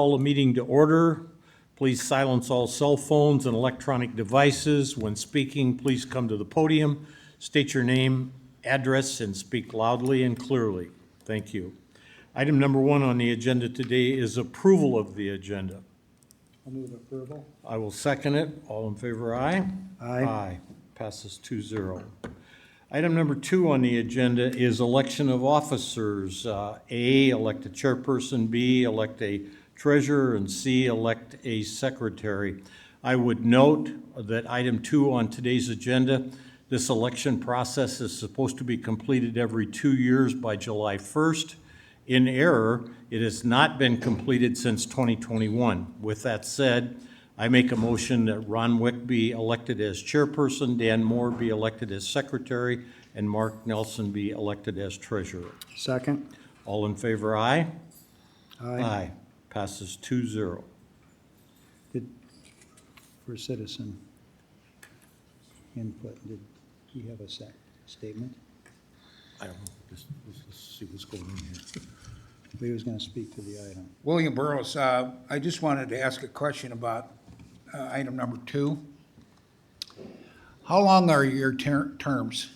Call the meeting to order. Please silence all cell phones and electronic devices. When speaking, please come to the podium, state your name, address, and speak loudly and clearly. Thank you. Item number 1 on the agenda today is approval of the agenda. I'll move approval. I will second it. All in favor, aye? Aye. Aye. Passes 2-0. Item number 2 on the agenda is election of officers. A, elect a chairperson, B, elect a treasurer, and C, elect a secretary. I would note that item 2 on today's agenda, this election process is supposed to be completed every 2 years by July 1st. In error, it has not been completed since 2021. With that said, I make a motion that Ron Wick be elected as chairperson, Dan Moore be elected as secretary, and Mark Nelson be elected as treasurer. Second. All in favor, aye? Aye. Passes 2-0. For citizen input, did he have a statement? I don't know, let's see what's going on here. He was going to speak to the item. William Burrows, I just wanted to ask a question about item number 2. How long are your terms?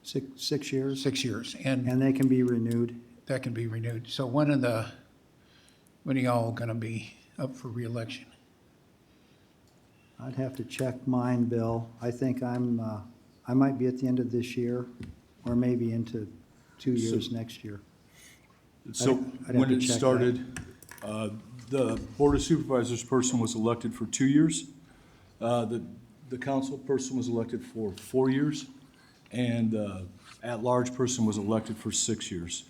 6 years, 6 years, and and they can be renewed. that can be renewed. So when are y'all going to be up for reelection? I'd have to check mine, Bill. I think I might be at the end of this year, or maybe into 2 years next year. So I'd have when to it check started, the Board of Supervisors person was elected for 2 years. The council person was elected for 4 years, and the at-large person was elected for 6 years.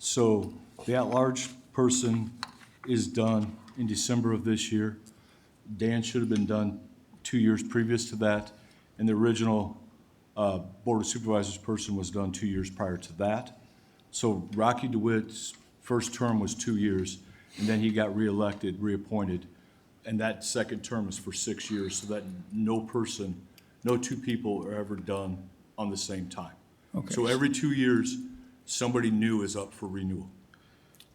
So the at-large person is done in December of this year. Dan should have been done 2 years previous to that, and the original Board of Supervisors person was done 2 years prior to that. So Rocky DeWitt's first term was 2 years, and then he got reelected, reappointed, and that second term is for 6 years, so that no two people are ever done on the same time. Okay. So every 2 years, somebody new is up for renewal.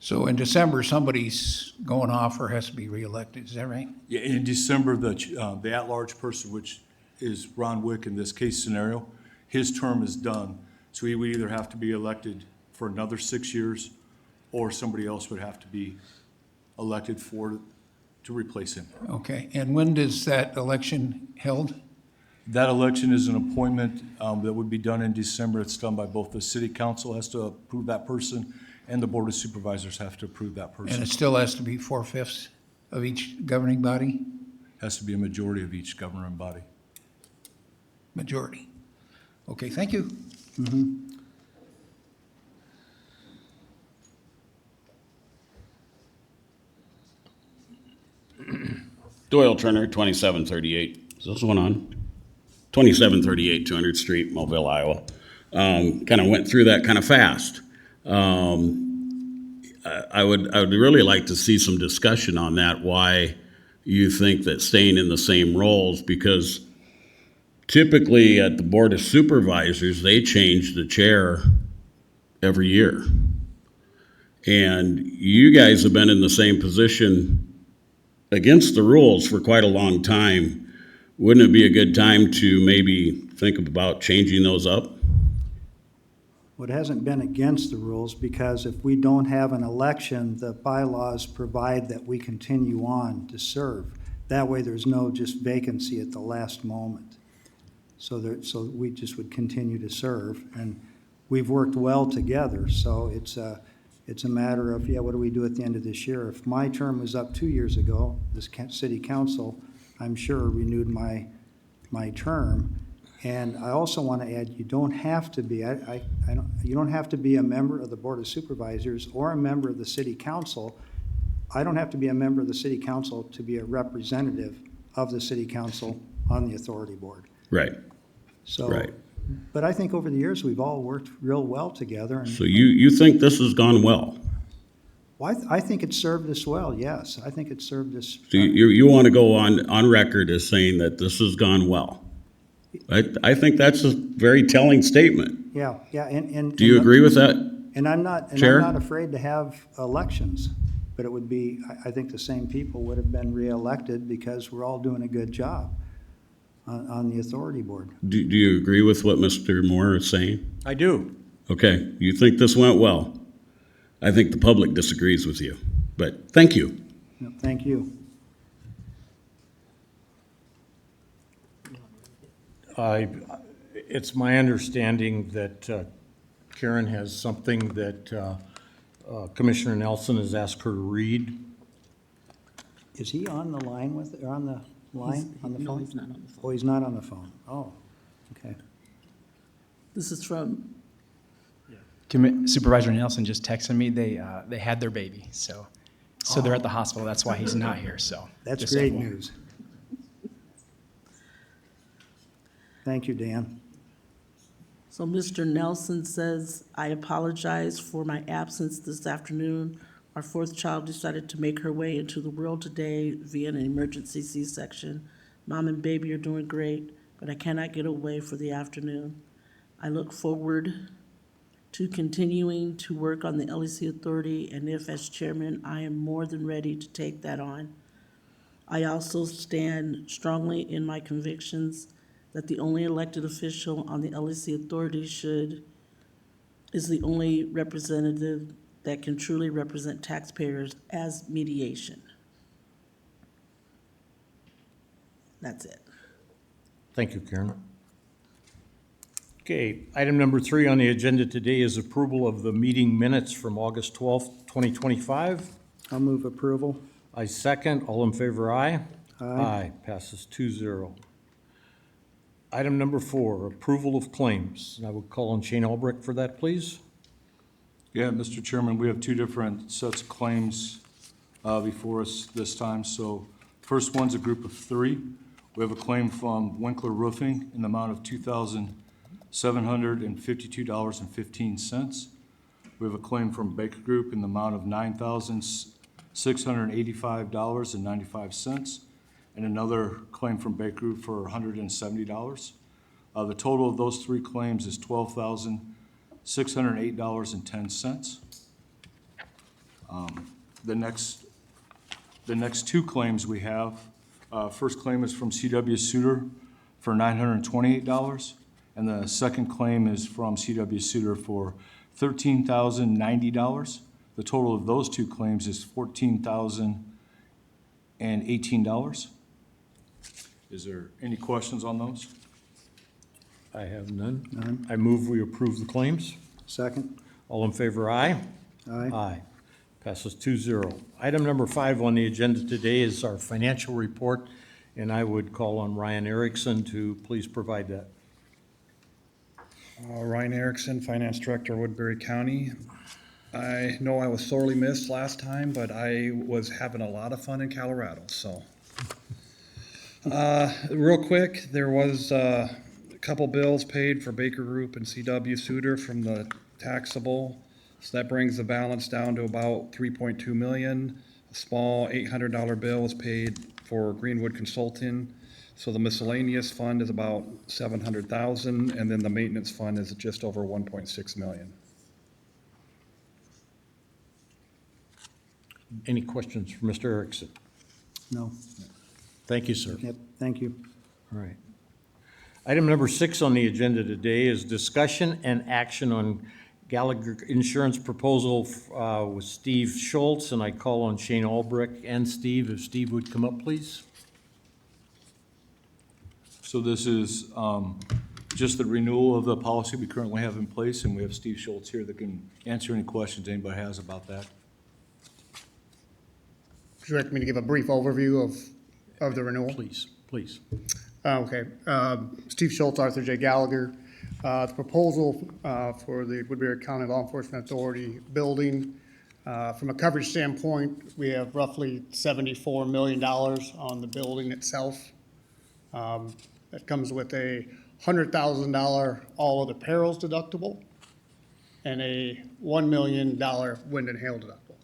So in December, somebody's going off or has to be reelected, is that right? Yeah, in December, the at-large person, which is Ron Wick in this case scenario, his term is done. So he would either have to be elected for another 6 years, or somebody else would have to be elected to replace him. Okay, and when does that election held? That election is an appointment that would be done in December. It's done by both the city council has to approve that person, and the Board of Supervisors have to approve that person. And it still has to be 4/5 of each governing body? Has to be a majority of each governing body. Majority. Okay, thank you. Doyle Turner, 2738. Is this one on? 2738 200th Street, Mobile, Iowa. Kind of went through that kind of fast. I would really like to see some discussion on that, why you think that staying in the same roles, because typically at the Board of Supervisors, they change the chair every year. And you guys have been in the same position against the rules for quite a long time. Wouldn't it be a good time to maybe think about changing those up? Well, it hasn't been against the rules, because if we don't have an election, the bylaws provide that we continue on to serve. That way, there's no just vacancy at the last moment. So we just would continue to serve, and we've worked well together. So it's a matter of, what do we do at the end of this year? If my term was up 2 years ago, this city council, I'm sure, renewed my term. And I also want to add, you don't have to be, you don't have to be a member of the Board of Supervisors or a member of the City Council. I don't have to be a member of the City Council to be a representative of the City Council on the Authority Board. Right. So, Right. But I think over the years, we've all worked real well together. And So you think this has gone well? well, I think it served us well, yes. I think it served us. So you want to go on record as saying that this has gone well? I think that's a very telling statement. Yeah, and. Do you agree with that? And I'm not Chair? afraid to have elections. but it would be, I think the same people would have been reelected because we're all doing a good job on the authority board. Do you agree with what Mr. Moore is saying? I do. Okay, you think this went well? I think the public disagrees with you, but thank you. No, thank you. It's my understanding that Karen has something that Commissioner Nelson has asked her to read. Is he on the line with, or on the line, on the phone? No, he's not on the phone. Oh, he's not on the phone. Oh, okay. This is from, Supervisor Nelson just texted me, they had their baby, so they're at the hospital, that's why he's not here, so. That's just great FYI. news. Thank you, Dan. so Mr. Nelson says, "I apologize for my absence this afternoon. Our fourth child decided to make her way into the world today via an emergency C-section. Mom and baby are doing great, but I cannot get away for the afternoon. I look forward to continuing to work on the LEC Authority, and if as chairman, I am more than ready to take that on. I also stand strongly in my convictions that the only elected official on the LEC Authority is the only representative that can truly represent taxpayers as mediation." That's it. Thank you, Karen. Okay, item number 3 on the agenda today is approval of the meeting minutes from August 12th, 2025. I'll move approval. I second. All in favor, aye? Aye. Passes 2-0. Item number 4, approval of claims. And I would call on Shane Albrecht for that, please. Yeah, Mr. Chairman, we have two different sets of claims before us this time. So first one's a group of 3. We have a claim from Winkler Roofing in the amount of $2,752.15. We have a claim from Baker Group in the amount of $9,685.95, and another claim from Baker Group for $170. The total of those 3 claims is $12,608.10. The next 2 claims we have, first claim is from C.W. Suter for $928, and the second claim is from C.W. Suter for $13,090. The total of those 2 claims is $14,018. Is there any questions on those? I have none. None. I move we approve the claims. Second? All in favor, aye? Aye. Aye. Passes 2-0. Item number 5 on the agenda today is our financial report, and I would call on Ryan Erickson to please provide that. Ryan Erickson, Finance Director, Woodbury County. I know I was sorely missed last time, but I was having a lot of fun in Colorado, so. Real quick, there was a couple bills paid for Baker Group and C.W. Suter from the taxable. So that brings the balance down to about 3.2 million. A small $800 bill was paid for Greenwood Consulting. So the miscellaneous fund is about 700,000, and then the maintenance fund is just over 1.6 million. Any questions for Mr. Erickson? No. Thank you, sir. Yep, thank you. All right. Item number 6 on the agenda today is discussion and action on Gallagher Insurance proposal with Steve Schultz, and I call on Shane Albrecht and Steve. If Steve would come up, please. So this is just the renewal of the policy we currently have in place, and we have Steve Schultz here that can answer any questions anybody has about that. Would you like me to give a brief overview of the renewal? Please, please. Okay. Steve Schultz, Arthur J. Gallagher. The proposal for the Woodbury County Law Enforcement Authority building, from a coverage standpoint, we have roughly $74 million on the building itself. That comes with a $100,000 all other perils deductible and a $1 million wind and hail deductible,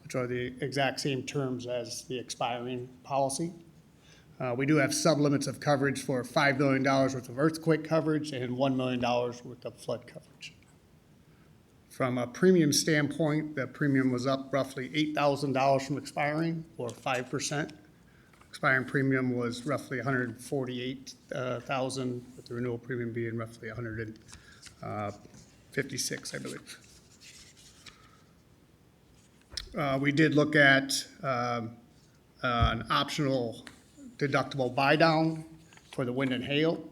which are the exact same terms as the expiring policy. We do have sublimits of coverage for $5 million worth of earthquake coverage and $1 million worth of flood coverage. From a premium standpoint, the premium was up roughly $8,000 from expiring, or 5%. Expiring premium was roughly $148,000, with the renewal premium being roughly $156, I believe. We did look at an optional deductible buy-down for the wind and hail.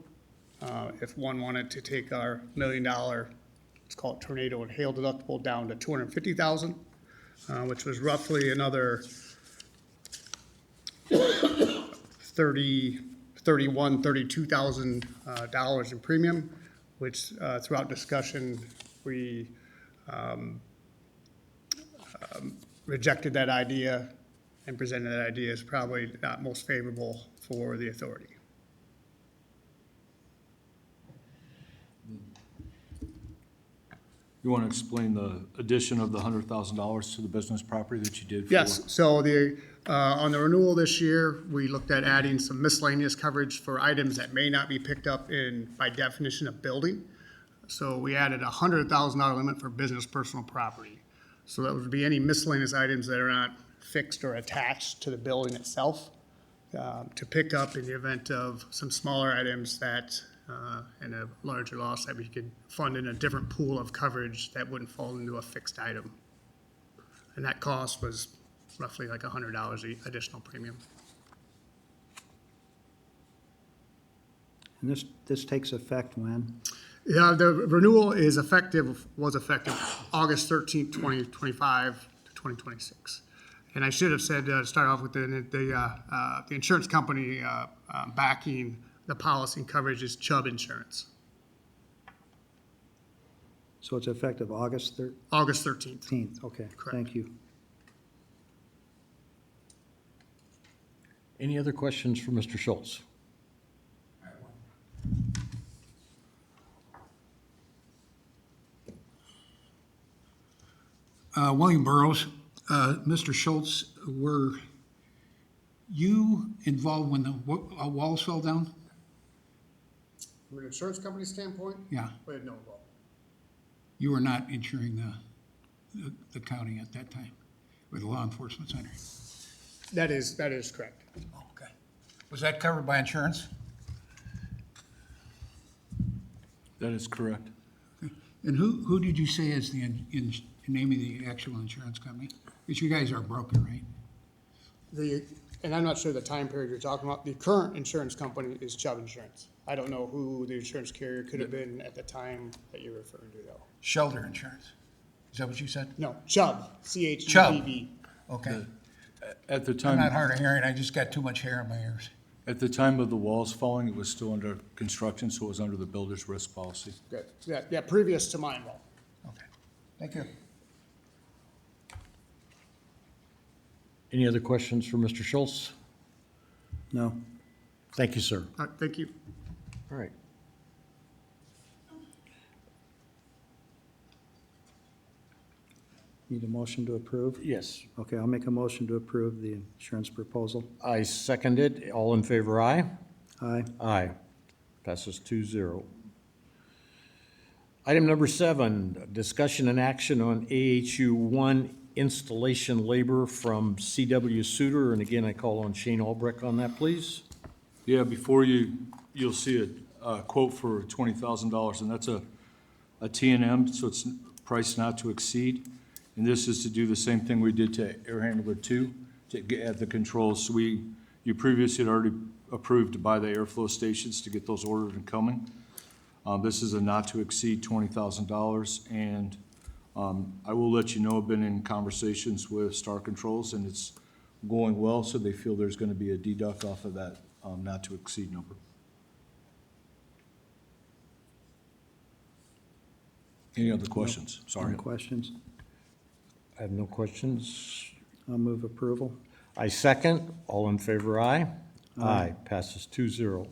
If one wanted to take our $1 million, let's call it tornado and hail deductible, down to $250,000, which was roughly another $32,000 in premium, which throughout discussion, we rejected that idea and presented that idea as probably not most favorable for the authority. You want to explain the addition of the $100,000 to the business property that you did? For Yes, so on the renewal this year, we looked at adding some miscellaneous coverage for items that may not be picked up in, by definition, a building. So we added a $100,000 limit for business personal property. So that would be any miscellaneous items that are not fixed or attached to the building itself, to pick up in the event of some smaller items that, and a larger loss that we could fund in a different pool of coverage that wouldn't fall into a fixed item. And that cost was roughly like $100 additional premium. And this takes effect when? Yeah, the renewal was effective August 13th, 2025 to 2026. And I should have said, start off with the insurance company backing the policy and coverage is Chubb Insurance. So it's effective August August 13th. 13th, okay, Correct. thank you. Any other questions for Mr. Schultz? William Burrows. Mr. Schultz, were you involved when the walls fell down? From an insurance company standpoint, Yeah, we had no involvement. you were not insuring the county at that time, or the law enforcement center? That is correct. Okay. Was that covered by insurance? That is correct. And who did you say is the name of the actual insurance company? Because you guys are a broker, right? And I'm not sure the time period you're talking about. The current insurance company is Chubb Insurance. I don't know who the insurance carrier could have been at the time that you're referring to, though. Shelter Insurance. Is that what you said? No, Chubb, C-H-U-B-B. Okay. At the I'm not time, hard of hearing. I just got too much hair in my ears. at the time of the walls falling, it was still under construction, so it was under the builder's risk policy. Good. Yeah, previous to my involvement. Okay. Thank you. Any other questions for Mr. Schultz? No, Thank you, sir. All right, thank you. All right. need a motion to approve? Yes, Okay, I'll make a motion to approve the insurance proposal. I seconded. All in favor, aye? Aye. Aye. Passes 2-0. Item number 7, discussion and action on AHU 1 installation labor from CW Suter. And again, I call on Shane Albrecht on that, please. Yeah, before you'll see a quote for $20,000, and that's a T&M, so it's price not to exceed. And this is to do the same thing we did to Air Handler 2, to get at the controls. So you previously had already approved to buy the airflow stations to get those ordered and coming. This is a not to exceed $20,000, and I will let you know, I've been in conversations with Star Controls, and it's going well, so they feel there's gonna be a deduct off of that not to exceed number. Any other questions? Sorry. Any questions? I have no questions. I'll move approval. I second. All in favor, aye? Aye. Passes 2-0.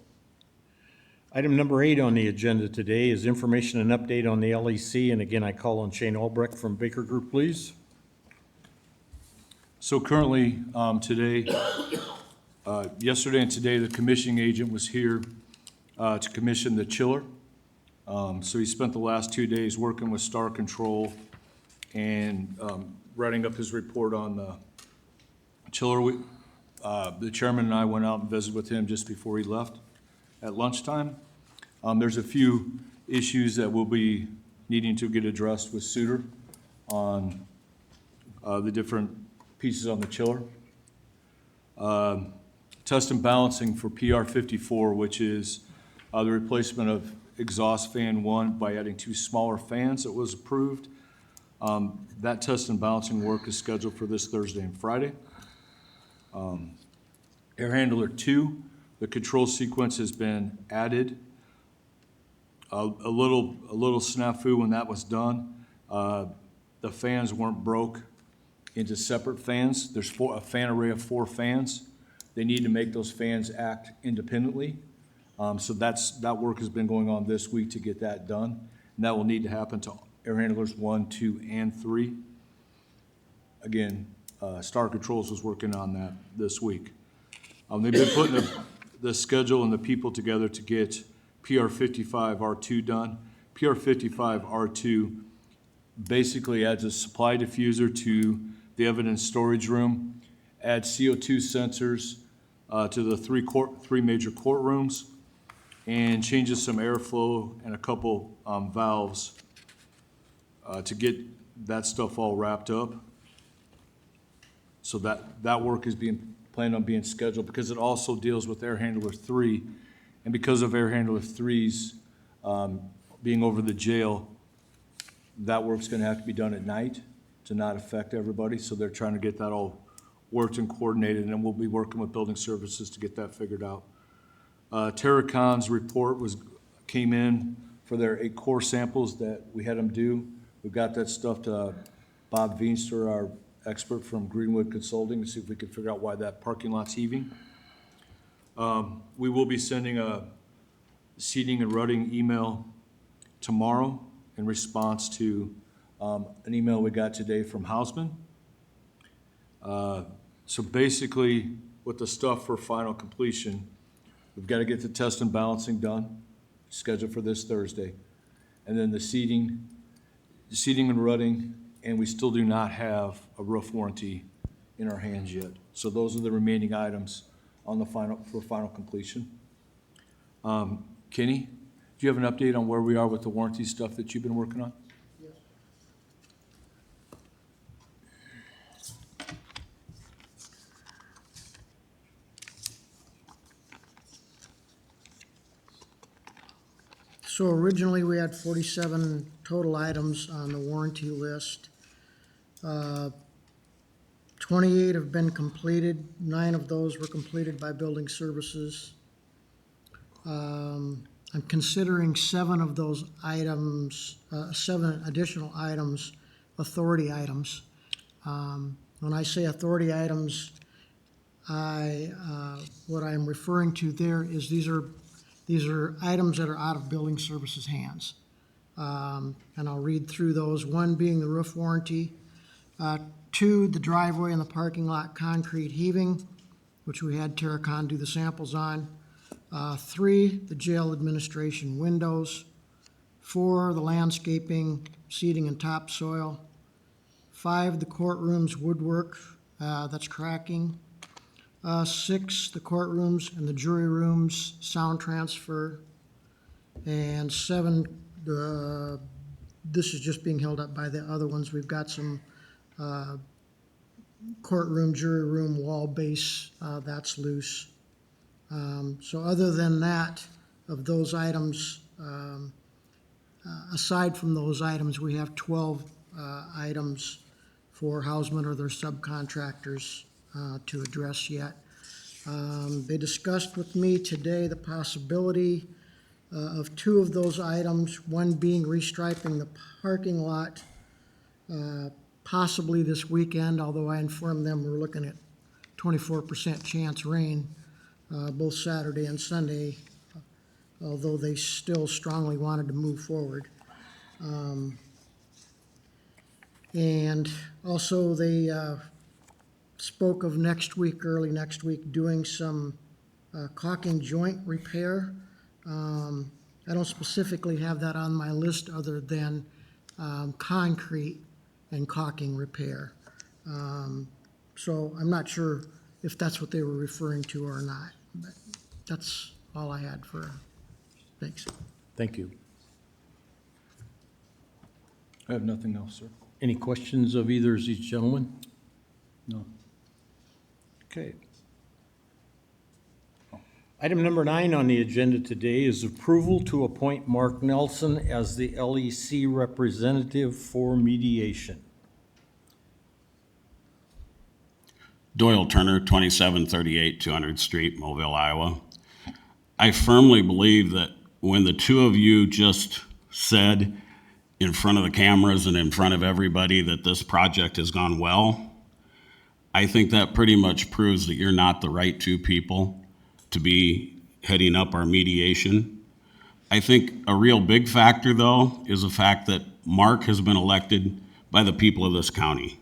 Item number 8 on the agenda today is information and update on the LEC. And again, I call on Shane Albrecht from Baker Group, please. So currently, today, yesterday and today, the commissioning agent was here to commission the chiller. So he spent the last 2 days working with Star Control and writing up his report on the chiller. The chairman and I went out and visited with him just before he left at lunchtime. There's a few issues that will be needing to get addressed with Suter on the different pieces on the chiller. Test and balancing for PR 54, which is the replacement of exhaust fan 1 by adding 2 smaller fans that was approved. That test and balancing work is scheduled for this Thursday and Friday. Air handler 2, the control sequence has been added. A little snafu when that was done. The fans weren't broke into separate fans. There's a fan array of 4 fans. They need to make those fans act independently. So that work has been going on this week to get that done. And that will need to happen to air handlers 1, 2, and 3. Again, Star Controls was working on that this week. They've been putting the schedule and the people together to get PR 55 R2 done. PR 55 R2 basically adds a supply diffuser to the evidence storage room, adds CO2 sensors to the three major courtrooms, and changes some airflow and a couple valves to get that stuff all wrapped up. So that work is being planned on being scheduled because it also deals with air handler 3. And because of air handler 3's being over the jail, that work's gonna have to be done at night to not affect everybody. So they're trying to get that all worked and coordinated, and then we'll be working with building services to get that figured out. Terracon's report came in for their 8 core samples that we had them do. We've got that stuff to Bob Veenster, our expert from Greenwood Consulting, to see if we can figure out why that parking lot's heaving. We will be sending a seating and rutting email tomorrow in response to an email we got today from Hausman. So basically, with the stuff for final completion, we've got to get the test and balancing done, scheduled for this Thursday. And then the seating and rutting, and we still do not have a roof warranty in our hands yet. So those are the remaining items on the final completion. Kenny, do you have an update on where we are with the warranty stuff that you've been working on? So originally, we had 47 total items on the warranty list. 28 have been completed. 9 of those were completed by building services. I'm considering 7 of those items, 7 additional items, authority items. When I say authority items, what I'm referring to there is these are items that are out of building services' hands. And I'll read through those. 1 being the roof warranty. 2, the driveway and the parking lot concrete heaving, which we had Terracon do the samples on. 3, the jail administration windows. 4, the landscaping, seating and topsoil. 5, the courtroom's woodwork that's cracking. 6, the courtrooms and the jury rooms sound transfer. And 7, this is just being held up by the other ones. We've got some courtroom, jury room, wall base that's loose. So other than that, of those items, aside from those items, we have 12 items for Hausman or their subcontractors to address yet. They discussed with me today the possibility of 2 of those items, one being restriping the parking lot, possibly this weekend, although I informed them we're looking at 24% chance rain both Saturday and Sunday, although they still strongly wanted to move forward. And also they spoke of next week, early next week, doing some caulking joint repair. I don't specifically have that on my list other than concrete and caulking repair. So I'm not sure if that's what they were referring to or not, but that's all I had for, thanks. Thank you. I have nothing else, sir. Any questions of either of these gentlemen? No. Okay. Item number 9 on the agenda today is approval to appoint Mark Nelson as the LEC representative for mediation. Doyle Turner, 2738 200th Street, Mobile, Iowa. I firmly believe that when the two of you just said in front of the cameras and in front of everybody that this project has gone well, I think that pretty much proves that you're not the right two people to be heading up our mediation. I think a real big factor, though, is the fact that Mark has been elected by the people of this county.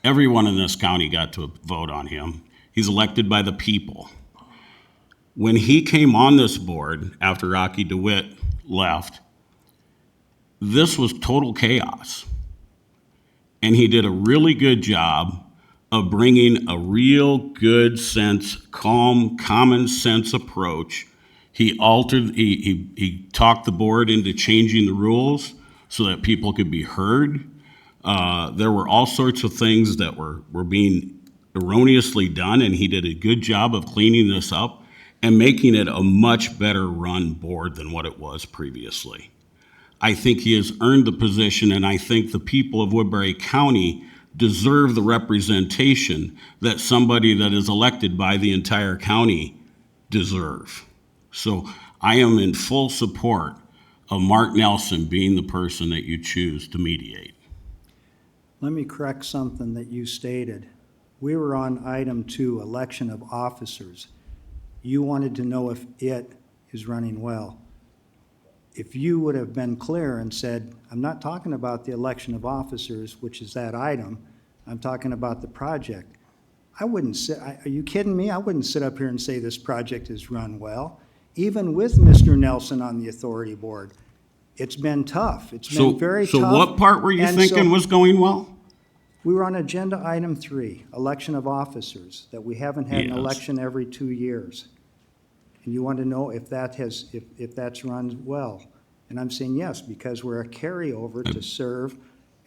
Everyone in this county got to vote on him. He's elected by the people. When he came on this board after Rocky DeWitt left, this was total chaos. And he did a really good job of bringing a real good sense, calm, common sense approach. He talked the board into changing the rules so that people could be heard. There were all sorts of things that were being erroneously done, and he did a good job of cleaning this up and making it a much better run board than what it was previously. I think he has earned the position, and I think the people of Woodbury County deserve the representation that somebody that is elected by the entire county deserve. So I am in full support of Mark Nelson being the person that you choose to mediate. Let me correct something that you stated. We were on item 2, election of officers. You wanted to know if it is running well. If you would have been clear and said, I'm not talking about the election of officers, which is that item, I'm talking about the project. I wouldn't sit, are you kidding me? I wouldn't sit up here and say this project is run well. Even with Mr. Nelson on the authority board, it's been tough. It's been very tough. So what part were you And thinking so was going well? we were on agenda item 3, election of officers, that we haven't had an Yes. election every 2 years. And you want to know if that has, if that's run well. And I'm saying yes, because we're a carryover to serve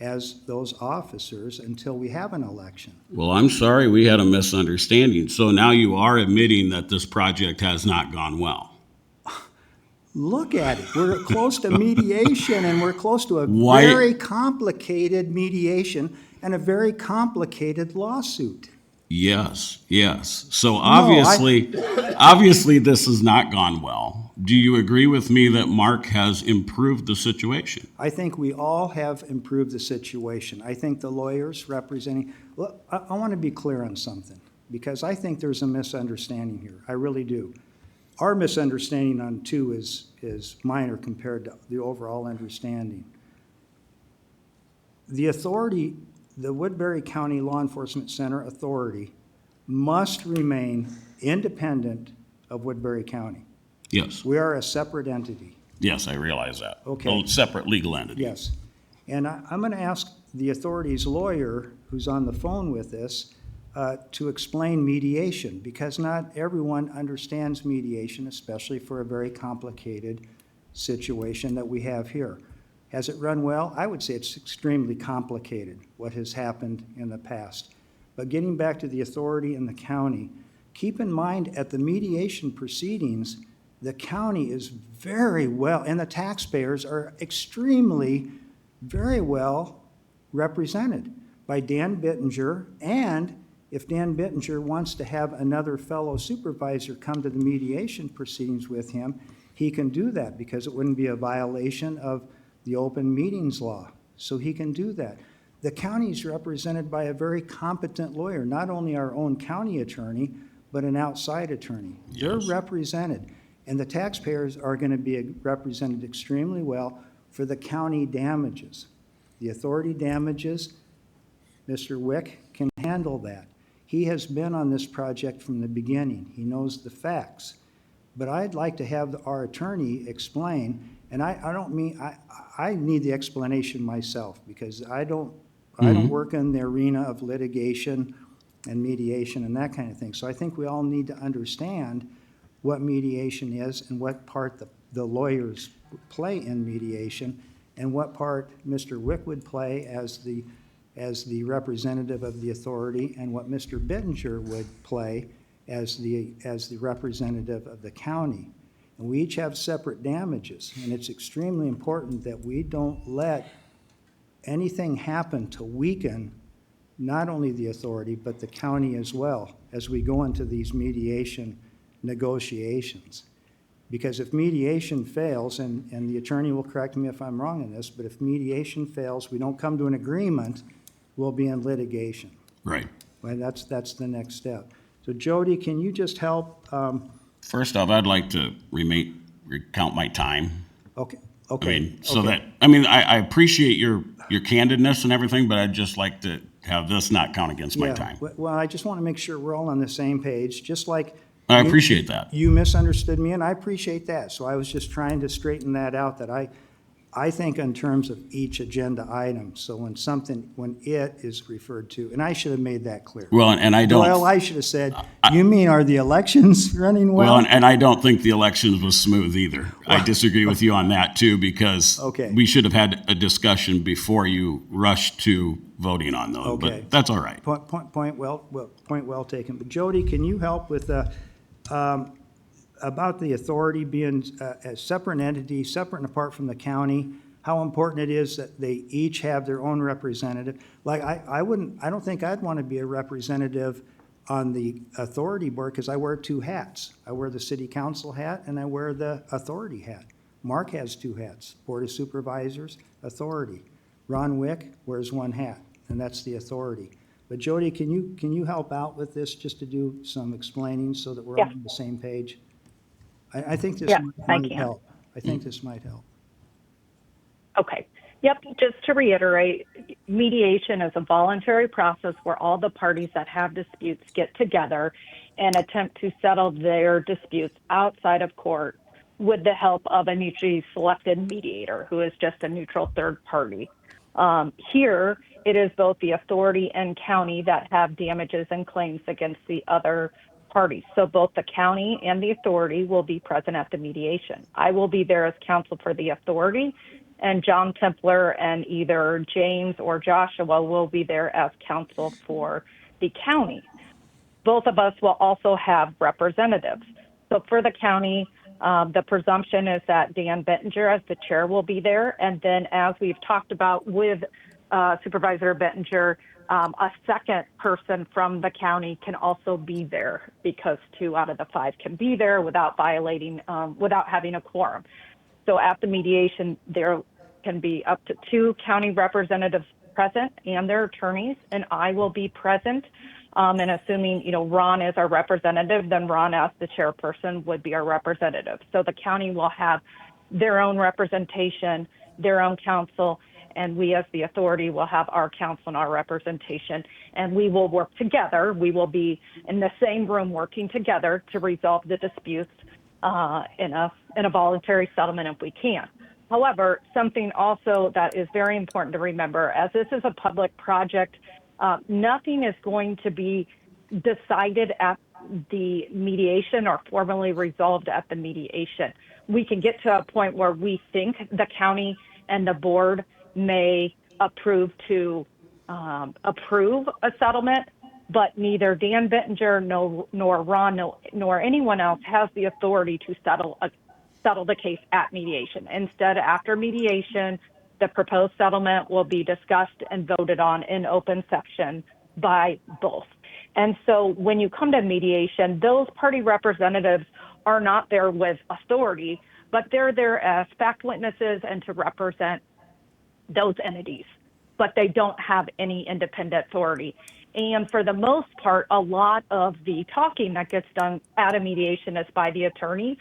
as those officers until we have an election. Well, I'm sorry, we had a misunderstanding. So now you are admitting that this project has not gone well. Look at it. We're close to mediation, and we're close to a Why- very complicated mediation and a very complicated lawsuit. Yes, yes. So obviously this has not gone well. Do you agree with me that Mark has improved the situation? I think we all have improved the situation. I think the lawyers representing, well, I want to be clear on something, because I think there's a misunderstanding here. I really do. Our misunderstanding on 2 is minor compared to the overall understanding. The authority, the Woodbury County Law Enforcement Center Authority must remain independent of Woodbury County. Yes, We are a separate entity. yes, I realize that. Okay. A separate legal entity. Yes. And I'm going to ask the authority's lawyer, who's on the phone with us, to explain mediation, because not everyone understands mediation, especially for a very complicated situation that we have here. Has it run well? I would say it's extremely complicated, what has happened in the past. But getting back to the authority and the county, keep in mind at the mediation proceedings, the county is very well, and the taxpayers are extremely, very well represented by Dan Bittinger. And if Dan Bittinger wants to have another fellow supervisor come to the mediation proceedings with him, he can do that, because it wouldn't be a violation of the open meetings law. So he can do that. The county is represented by a very competent lawyer, not only our own county attorney, but an outside attorney. They're represented. And the taxpayers are going to be represented extremely well for the county damages. The authority damages, Mr. Wick can handle that. He has been on this project from the beginning. He knows the facts. But I'd like to have our attorney explain, and I don't mean, I need the explanation myself, because I don't work in the arena of litigation and mediation and that kind of thing. So I think we all need to understand what mediation is and what part the lawyers play in mediation and what part Mr. Wick would play as the representative of the authority and what Mr. Bittinger would play as the representative of the county. And we each have separate damages, and it's extremely important that we don't let anything happen to weaken not only the authority, but the county as well, as we go into these mediation negotiations. Because if mediation fails, and the attorney will correct me if I'm wrong in this, but if mediation fails, we don't come to an agreement, we'll be in litigation. Right. Well, that's the next step. So Jody, can you just help? First off, I'd like to recount my time. Okay, I okay. mean, so okay. that, I mean, I appreciate your candidness and everything, but I'd just like to have this not count against my Yeah, time. well, I just want to make sure we're all on the same page, just like. I you- appreciate that. You misunderstood me, and I appreciate that. So I was just trying to straighten that out, that I think in terms of each agenda item. So when it is referred to, and I should have made that clear. Well, and I don't. Well, I should have said, you mean are the elections running well? Well, and I don't think the elections was smooth either. I disagree with you on that too, because Okay. we should have had a discussion before you rushed to voting on those, Okay. but that's all right. Point well taken. But Jody, can you help with about the authority being a separate entity, separate and apart from the county? How important it is that they each have their own representative? Like I don't think I'd want to be a representative on the authority board because I wear two hats. I wear the city council hat and I wear the authority hat. Mark has two hats: Board of Supervisors, authority. Ron Wick wears one hat, and that's the authority. But Jody, can you help out with this, just to do some explaining so that we're all on the same page? I think this Yes, I might can. help. I think this might help. Okay. Yep. Just to reiterate, mediation is a voluntary process where all the parties that have disputes get together and attempt to settle their disputes outside of court with the help of a mutually selected mediator who is just a neutral third party. Here, it is both the authority and county that have damages and claims against the other parties. So both the county and the authority will be present at the mediation. I will be there as counsel for the authority, and John Templer and either James or Joshua will be there as counsel for the county. Both of us will also have representatives. So for the county, the presumption is that Dan Bittinger as the chair will be there. And then as we've talked about with Supervisor Bittinger, a second person from the county can also be there because 2 out of the 5 can be there without having a quorum. So at the mediation, there can be up to 2 county representatives present and their attorneys, and I will be present. And assuming, Ron is our representative, then Ron as the chairperson would be our representative. So the county will have their own representation, their own counsel, and we as the authority will have our counsel and our representation, and we will work together. We will be in the same room working together to resolve the disputes in a voluntary settlement if we can. However, something also that is very important to remember, as this is a public project, nothing is going to be decided at the mediation or formally resolved at the mediation. We can get to a point where we think the county and the board may approve a settlement, but neither Dan Bittinger nor Ron nor anyone else has the authority to settle the case at mediation. Instead, after mediation, the proposed settlement will be discussed and voted on in open session by both. And so when you come to mediation, those party representatives are not there with authority, but they're there as fact witnesses and to represent those entities, but they don't have any independent authority. And for the most part, a lot of the talking that gets done at a mediation is by the attorneys.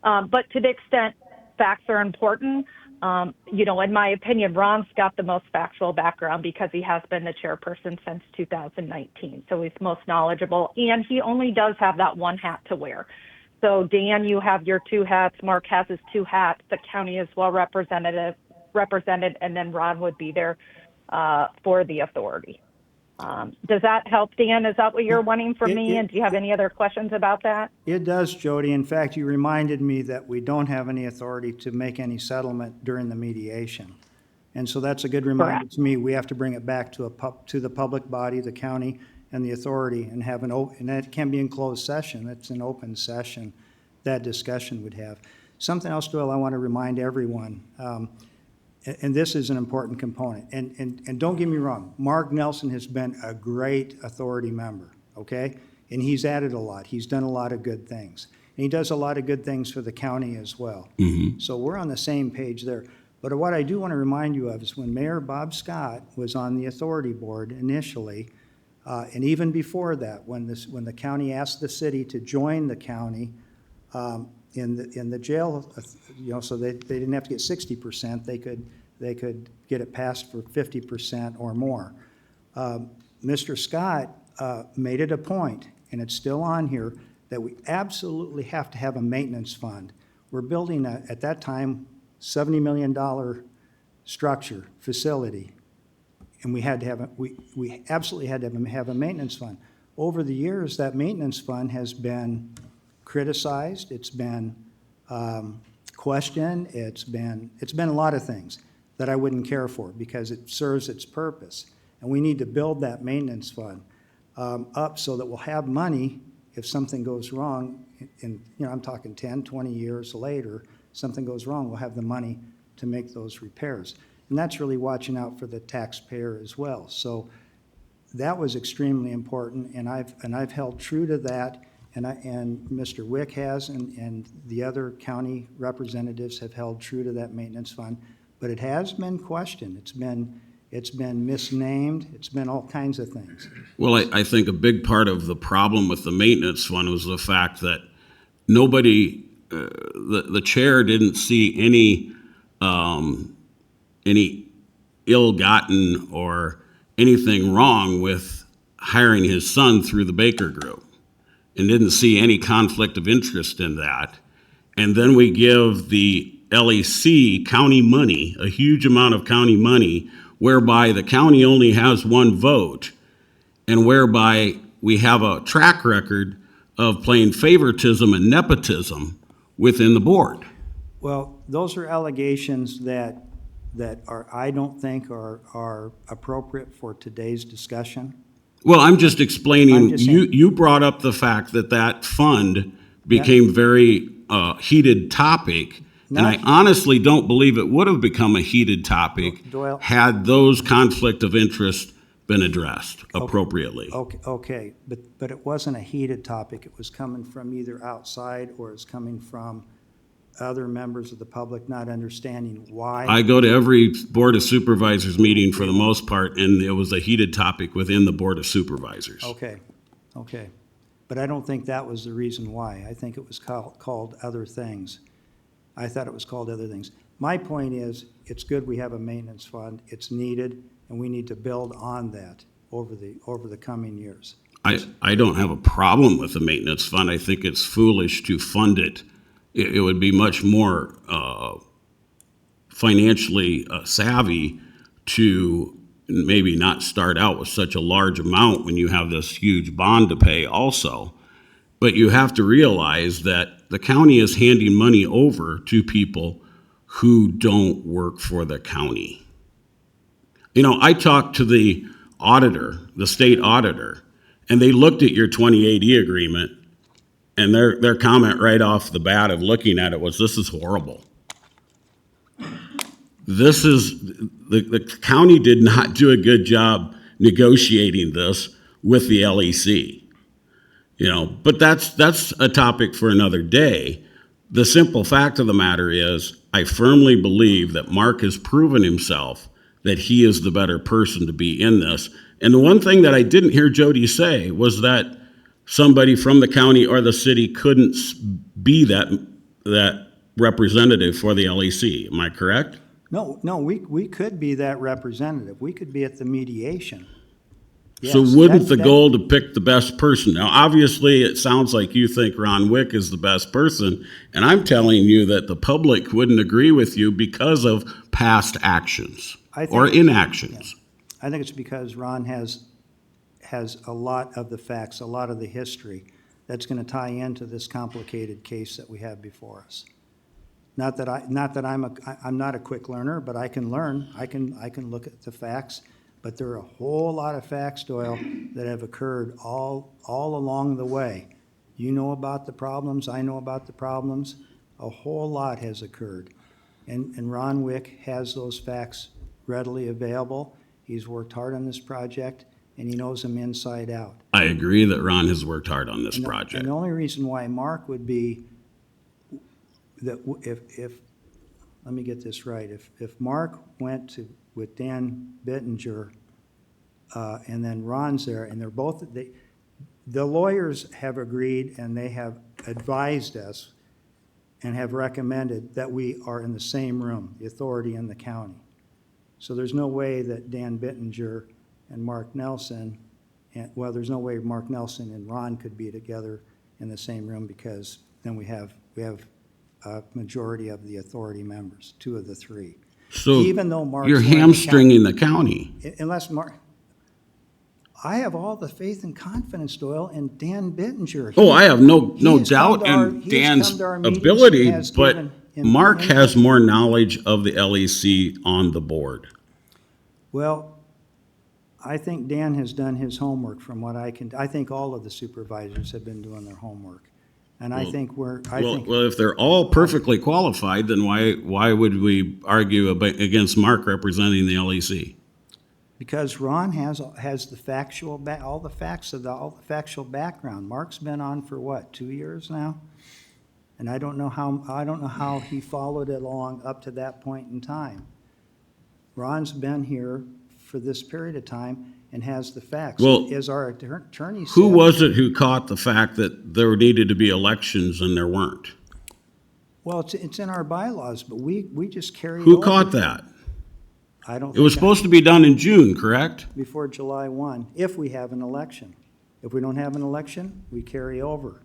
But to the extent facts are important, in my opinion, Ron's got the most factual background because he has been the chairperson since 2019. So he's most knowledgeable, and he only does have that one hat to wear. So Dan, you have your 2 hats. Mark has his 2 hats. The county is well represented, and then Ron would be there for the authority. Does that help, Dan? Is that what you're wanting from me? And do you have any other questions about that? It does, Jody. In fact, you reminded me that we don't have any authority to make any settlement during the mediation. And so that's a good reminder Correct. to me. We have to bring it back to to the public body, the county, and the authority, and have and that can be in closed session. It's an open session that discussion would have. Something else, Doyle, I want to remind everyone, and this is an important component. And don't get me wrong, Mark Nelson has been a great authority member, okay? And he's added a lot. He's done a lot of good things. And he does a lot of good things for the county as well. So we're on the same page there. But what I do want to remind you of is when Mayor Bob Scott was on the authority board initially, and even before that, when the county asked the city to join the county in the jail, so they didn't have to get 60%, they could get it passed for 50% or more. Mr. Scott made it a point, and it's still on here, that we absolutely have to have a maintenance fund. We're building at that time, $70 million structure, facility, and we had to have we absolutely had to have a maintenance fund. Over the years, that maintenance fund has been criticized, it's been questioned, it's been a lot of things that I wouldn't care for because it serves its purpose. And we need to build that maintenance fund up so that we'll have money if something goes wrong, I'm talking 10, 20 years later, something goes wrong, we'll have the money to make those repairs. And that's really watching out for the taxpayer as well. So that was extremely important, and I've held true to that, and Mr. Wick has, and the other county representatives have held true to that maintenance fund. But it has been questioned. It's been misnamed. It's been all kinds of things. Well, I think a big part of the problem with the maintenance fund was the fact that nobody, the chair didn't see any ill-gotten or anything wrong with hiring his son through the Baker Group, and didn't see any conflict of interest in that. And then we give the LEC county money, a huge amount of county money, whereby the county only has one vote, and whereby we have a track record of playing favoritism and nepotism within the board. Well, those are allegations that I don't think are appropriate for today's discussion. Well, I'm just explaining, I'm just saying. you brought up the fact that fund became very heated topic, and I honestly don't believe it would have become a heated topic Doyle. had those conflict of interest been addressed appropriately. Okay, but it wasn't a heated topic. It was coming from either outside or it's coming from other members of the public not understanding why. I go to every Board of Supervisors meeting for the most part, and it was a heated topic within the Board of Supervisors. Okay. But I don't think that was the reason why. I think it was called other things. I thought it was called other things. My point is, it's good we have a maintenance fund. It's needed, and we need to build on that over the coming years. I don't have a problem with the maintenance fund. I think it's foolish to fund it. It would be much more financially savvy to maybe not start out with such a large amount when you have this huge bond to pay also. But you have to realize that the county is handing money over to people who don't work for the county. I talked to the auditor, the state auditor, and they looked at your 2080 agreement, and their comment right off the bat of looking at it was, this is horrible. The county did not do a good job negotiating this with the LEC. But that's a topic for another day. The simple fact of the matter is, I firmly believe that Mark has proven himself that he is the better person to be in this. And the one thing that I didn't hear Jody say was that somebody from the county or the city couldn't be that representative for the LEC. Am I correct? No, we could be that representative. We could be at the mediation. So Yes, wouldn't the goal to pick the best person? Now, obviously, it sounds like you think Ron Wick is the best person, and I'm telling you that the public wouldn't agree with you because of past actions or inactions. I think it's because Ron has a lot of the facts, a lot of the history that's going to tie into this complicated case that we have before us. Not that I'm not a quick learner, but I can learn. I can look at the facts, but there are a whole lot of facts, Doyle, that have occurred all along the way. You know about the problems. I know about the problems. A whole lot has occurred. And Ron Wick has those facts readily available. He's worked hard on this project, and he knows them inside out. I agree that Ron has worked hard on this And project. the only reason why Mark would be, that if, let me get this right, if Mark went with Dan Bittinger, and then Ron's there, and they're both, the lawyers have agreed and they have advised us and have recommended that we are in the same room, the authority and the county. So there's no way that Dan Bittinger and Mark Nelson, there's no way Mark Nelson and Ron could be together in the same room, because then we have a majority of the authority members, 2 of the 3. So Even though Mark's you're going to hamstringing the county. Unless Mark, I have all the faith and confidence, Doyle, in Dan Bittinger. Oh, I have no He has come doubt to our- in he has Dan's come to our meetings ability, and has but given Mark input. has more knowledge of the LEC on the board. Well, I think Dan has done his homework from what I think all of the supervisors have been doing their homework. And I think Well, if they're all perfectly qualified, then why would we argue against Mark representing the LEC? because Ron has the factual, all the factual background. Mark's been on for what, 2 years now? And I don't know how he followed it along up to that point in time. Ron's been here for this period of time and has the facts. Well, As our attorney said. Who was it who caught the fact that there needed to be elections and there weren't? Well, it's in our bylaws, but we just carried Who over. caught that? I don't. It was think supposed to be done in June, correct? before July 1, if we have an election. If we don't have an election, we carry over.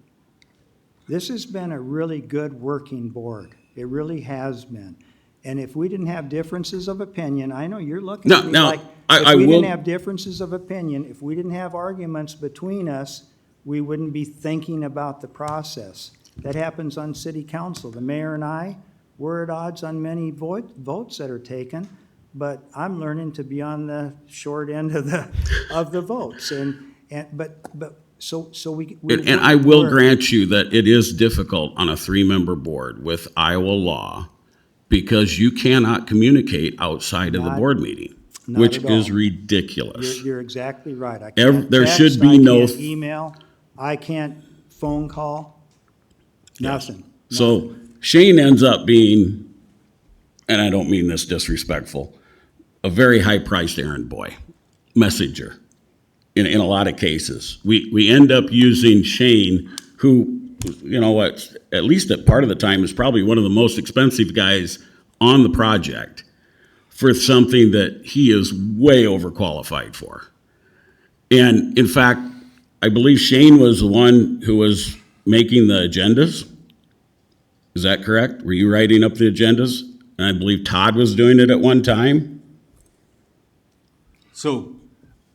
This has been a really good working board. It really has been. And if we didn't have differences of opinion, I know you're looking at me No, like, I if we will- didn't have differences of opinion, if we didn't have arguments between us, we wouldn't be thinking about the process. That happens on city council. The mayor and I, we're at odds on many votes that are taken, but I'm learning to be on the short end of the votes. So we. And I will grant you that it is difficult on a 3-member board with Iowa law, because you cannot communicate outside of the Not- board meeting, not which at all. is ridiculous. You're exactly right. I There can't text, should be I no- can't email, I can't phone call, nothing. So Shane ends up being, and I don't mean this disrespectful, a very high-priced errand boy, messenger, in a lot of cases. We end up using Shane, who, you know what, at least at part of the time, is probably one of the most expensive guys on the project, for something that he is way overqualified for. And in fact, I believe Shane was the one who was making the agendas. Is that correct? Were you writing up the agendas? And I believe Todd was doing it at one time. So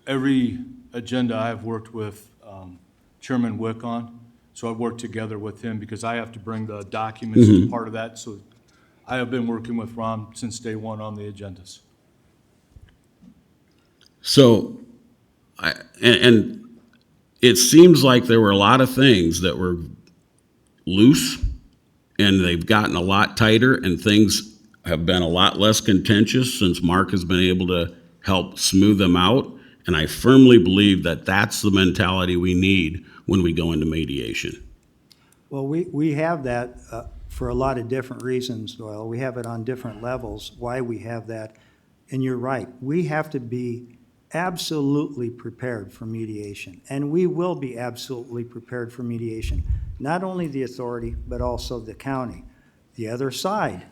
every agenda I've worked with Chairman Wick on, so I've worked together with him because I have to bring the documents as part of that. So I have been working with Ron since day one on the agendas. So, and it seems like there were a lot of things that were loose, and they've gotten a lot tighter, and things have been a lot less contentious since Mark has been able to help smooth them out. And I firmly believe that that's the mentality we need when we go into mediation. Well, we have that for a lot of different reasons, Doyle. We have it on different levels, why we have that. And you're right, we have to be absolutely prepared for mediation. And we will be absolutely prepared for mediation. Not only the authority, but also the county. The other side,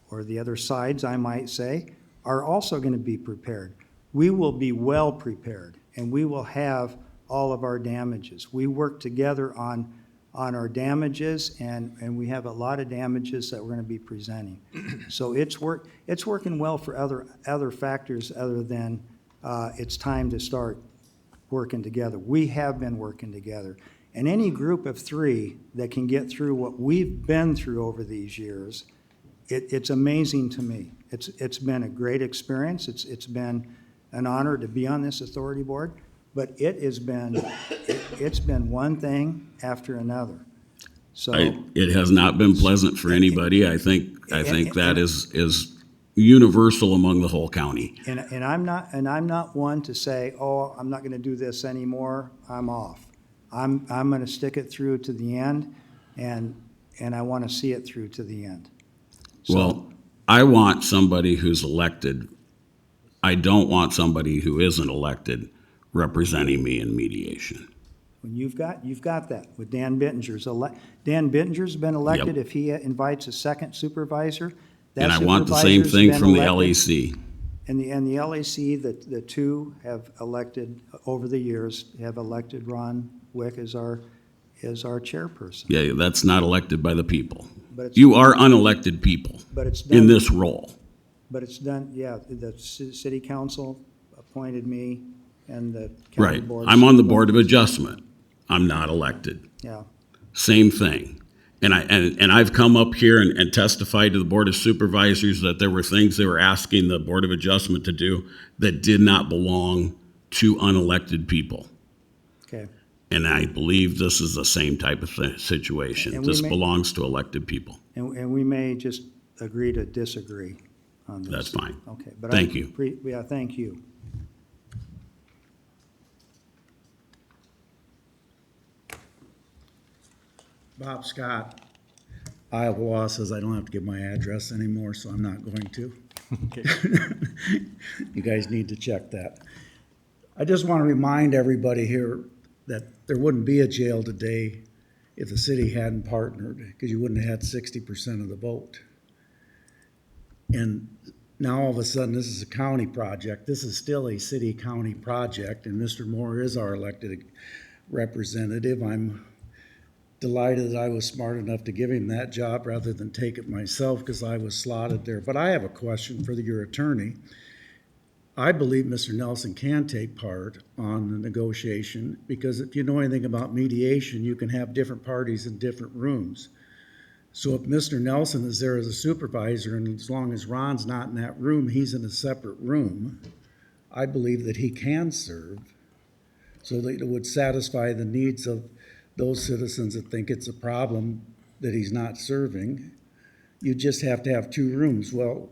or the other sides, I might say, are also going to be prepared. We will be well prepared, and we will have all of our damages. We work together on our damages, and we have a lot of damages that we're going to be presenting. So it's working well for other factors other than it's time to start working together. We have been working together. And any group of three that can get through what we've been through over these years, it's amazing to me. It's been a great experience. It's been an honor to be on this authority board, but it's been one thing after another. So It has not been pleasant for anybody. I think that is universal among the whole county. and I'm not one to say, oh, I'm not going to do this anymore. I'm off. I'm going to stick it through to the end, and I want to see it through to the end. So, Well, I want somebody who's elected. I don't want somebody who isn't elected representing me in mediation. when you've got that with Dan Bittinger's. Dan Bittinger's been elected. Yep. If he invites a second supervisor, that And I want the same supervisor's thing been from the elected. LEC. And the LEC, the two have elected, over the years, have elected Ron Wick as our chairperson. Yeah, that's not elected by the people. But it's- You are unelected people But it's in done, this role. but it's done, yeah, the city council appointed me and the county Right. board. I'm on the Board of Adjustment. I'm not elected. Yeah, Same thing. And I've come up here and testified to the Board of Supervisors that there were things they were asking the Board of Adjustment to do that did not belong to unelected people. okay. And I believe this is the same type of situation. And we This may- belongs to elected people. And we may just agree to disagree on this. That's fine. Okay. But Thank you. Yeah, thank you. Bob Scott, Iowa law says I don't have to give my address anymore, so I'm not going to. You guys need to check that. I just want to remind everybody here that there wouldn't be a jail today if the city hadn't partnered, because you wouldn't have had 60% of the vote. And now all of a sudden, this is a county project. This is still a city-county project, and Mr. Moore is our elected representative. I'm delighted that I was smart enough to give him that job rather than take it myself, because I was slotted there. But I have a question for your attorney. I believe Mr. Nelson can take part on the negotiation, because if you know anything about mediation, you can have different parties in different rooms. So if Mr. Nelson is there as a supervisor, and as long as Ron's not in that room, he's in a separate room, I believe that he can serve, so that it would satisfy the needs of those citizens that think it's a problem that he's not serving. You just have to have two rooms. Well,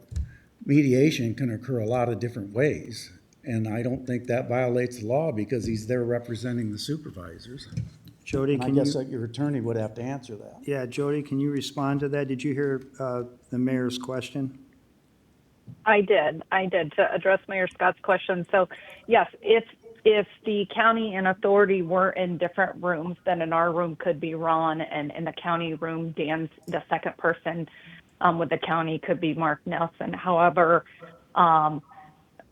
mediation can occur a lot of different ways, and I don't think that violates the law because he's there representing the supervisors. Jody, And I can guess you, that your attorney would have to answer that. yeah, Jody, can you respond to that? Did you hear the mayor's question? I did to address Mayor Scott's question. So yes, if the county and authority were in different rooms, then in our room could be Ron, and in the county room, Dan's the second person with the county could be Mark Nelson. However,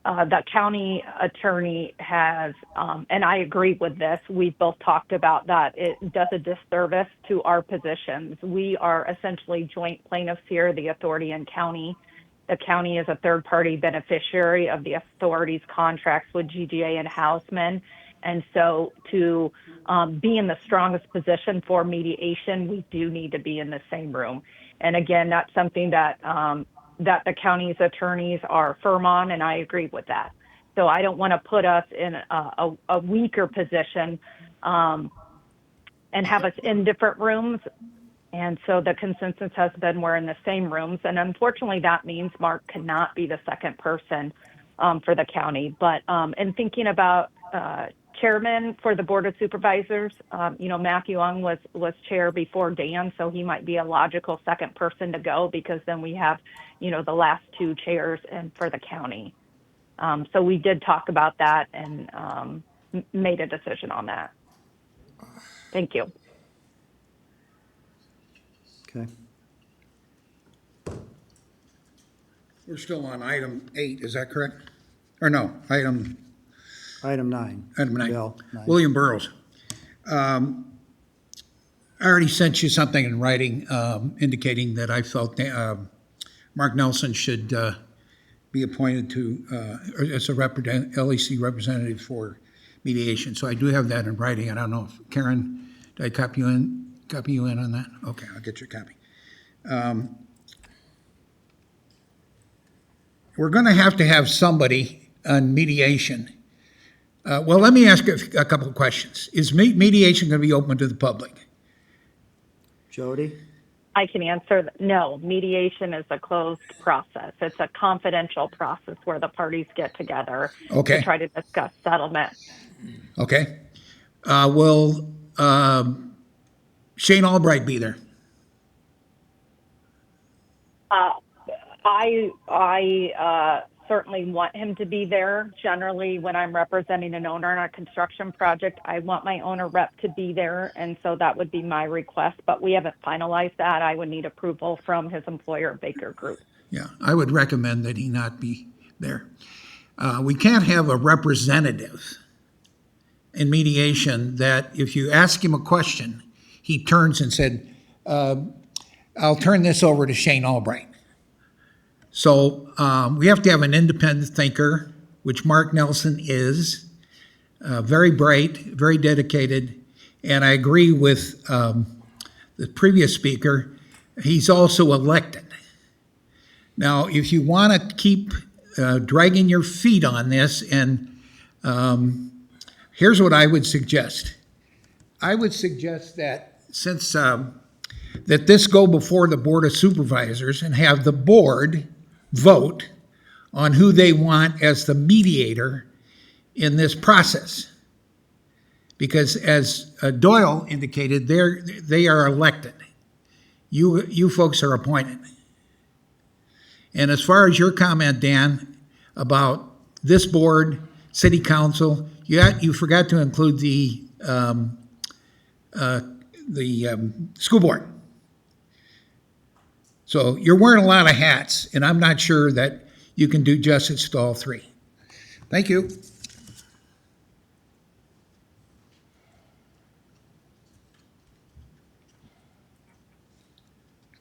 the county attorney has, and I agree with this, we've both talked about that, it does a disservice to our positions. We are essentially joint plaintiffs here, the authority and county. The county is a third-party beneficiary of the authority's contracts with GGA and Houseman. And so to be in the strongest position for mediation, we do need to be in the same room. And again, that's something that that the county's attorneys are firm on, and I agree with that. So I don't want to put us in a weaker position and have us in different rooms. And so the consensus has been we're in the same rooms. And unfortunately, that means Mark cannot be the second person for the county. But in thinking about chairman for the Board of Supervisors, Matthew Ung was chair before Dan, so he might be a logical second person to go, because then we have, the last two chairs and for the county. So we did talk about that and made a decision on that. Thank you. Okay. We're still on item 8, is that correct? Or no, item Item 9. 9. Bill, 9. William Burrows. I already sent you something in writing indicating that I felt Mark Nelson should be appointed to, or as a LEC representative for mediation. So I do have that in writing. I don't know if, Karen, did I copy you in on that? Okay, I'll get your copy. We're going to have somebody on mediation. Well, let me ask a couple of questions. Is mediation going to be open to the public? Jody? I can answer, no, mediation is a closed process. It's a confidential process where the parties get together to Okay, try to discuss settlement. okay. Will Shane Albright be there? Uh, I certainly want him to be there. Generally, when I'm representing an owner on a construction project, I want my owner rep to be there, and so that would be my request. But we haven't finalized that. I would need approval from his employer, Baker Group. Yeah, I would recommend that he not be there. We can't have a representative in mediation that if you ask him a question, he turns and said, I'll turn this over to Shane Albright. So we have to have an independent thinker, which Mark Nelson is, very bright, very dedicated, and I agree with the previous speaker. He's also elected. Now, if you want to keep dragging your feet on this, and here's what I would suggest. I would suggest that since that this go before the Board of Supervisors and have the board vote on who they want as the mediator in this process. Because as Doyle indicated, they are elected. You folks are appointed. And as far as your comment, Dan, about this board, city council, you forgot to include the school board. So you're wearing a lot of hats, and I'm not sure that you can do justice to all three. Thank you.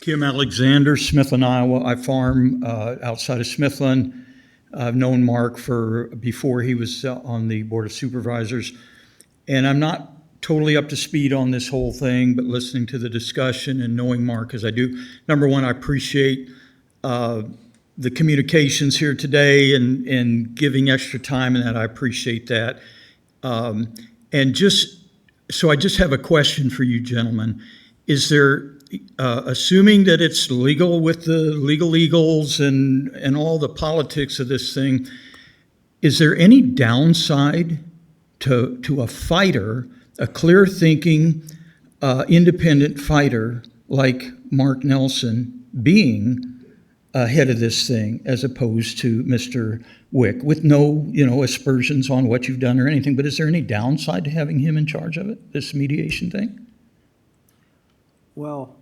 Kim Alexander, Smithland, Iowa. I farm outside of Smithland. I've known Mark before he was on the Board of Supervisors. And I'm not totally up to speed on this whole thing, but listening to the discussion and knowing Mark as I do, number one, I appreciate the communications here today and giving extra time, and that I appreciate that. And so I just have a question for you gentlemen. Is there, assuming that it's legal with the legals and all the politics of this thing, is there any downside to a fighter, a clear-thinking, independent fighter like Mark Nelson being ahead of this thing as opposed to Mr. Wick, with no, aspersions on what you've done or anything? But is there any downside to having him in charge of it, this mediation thing? Well,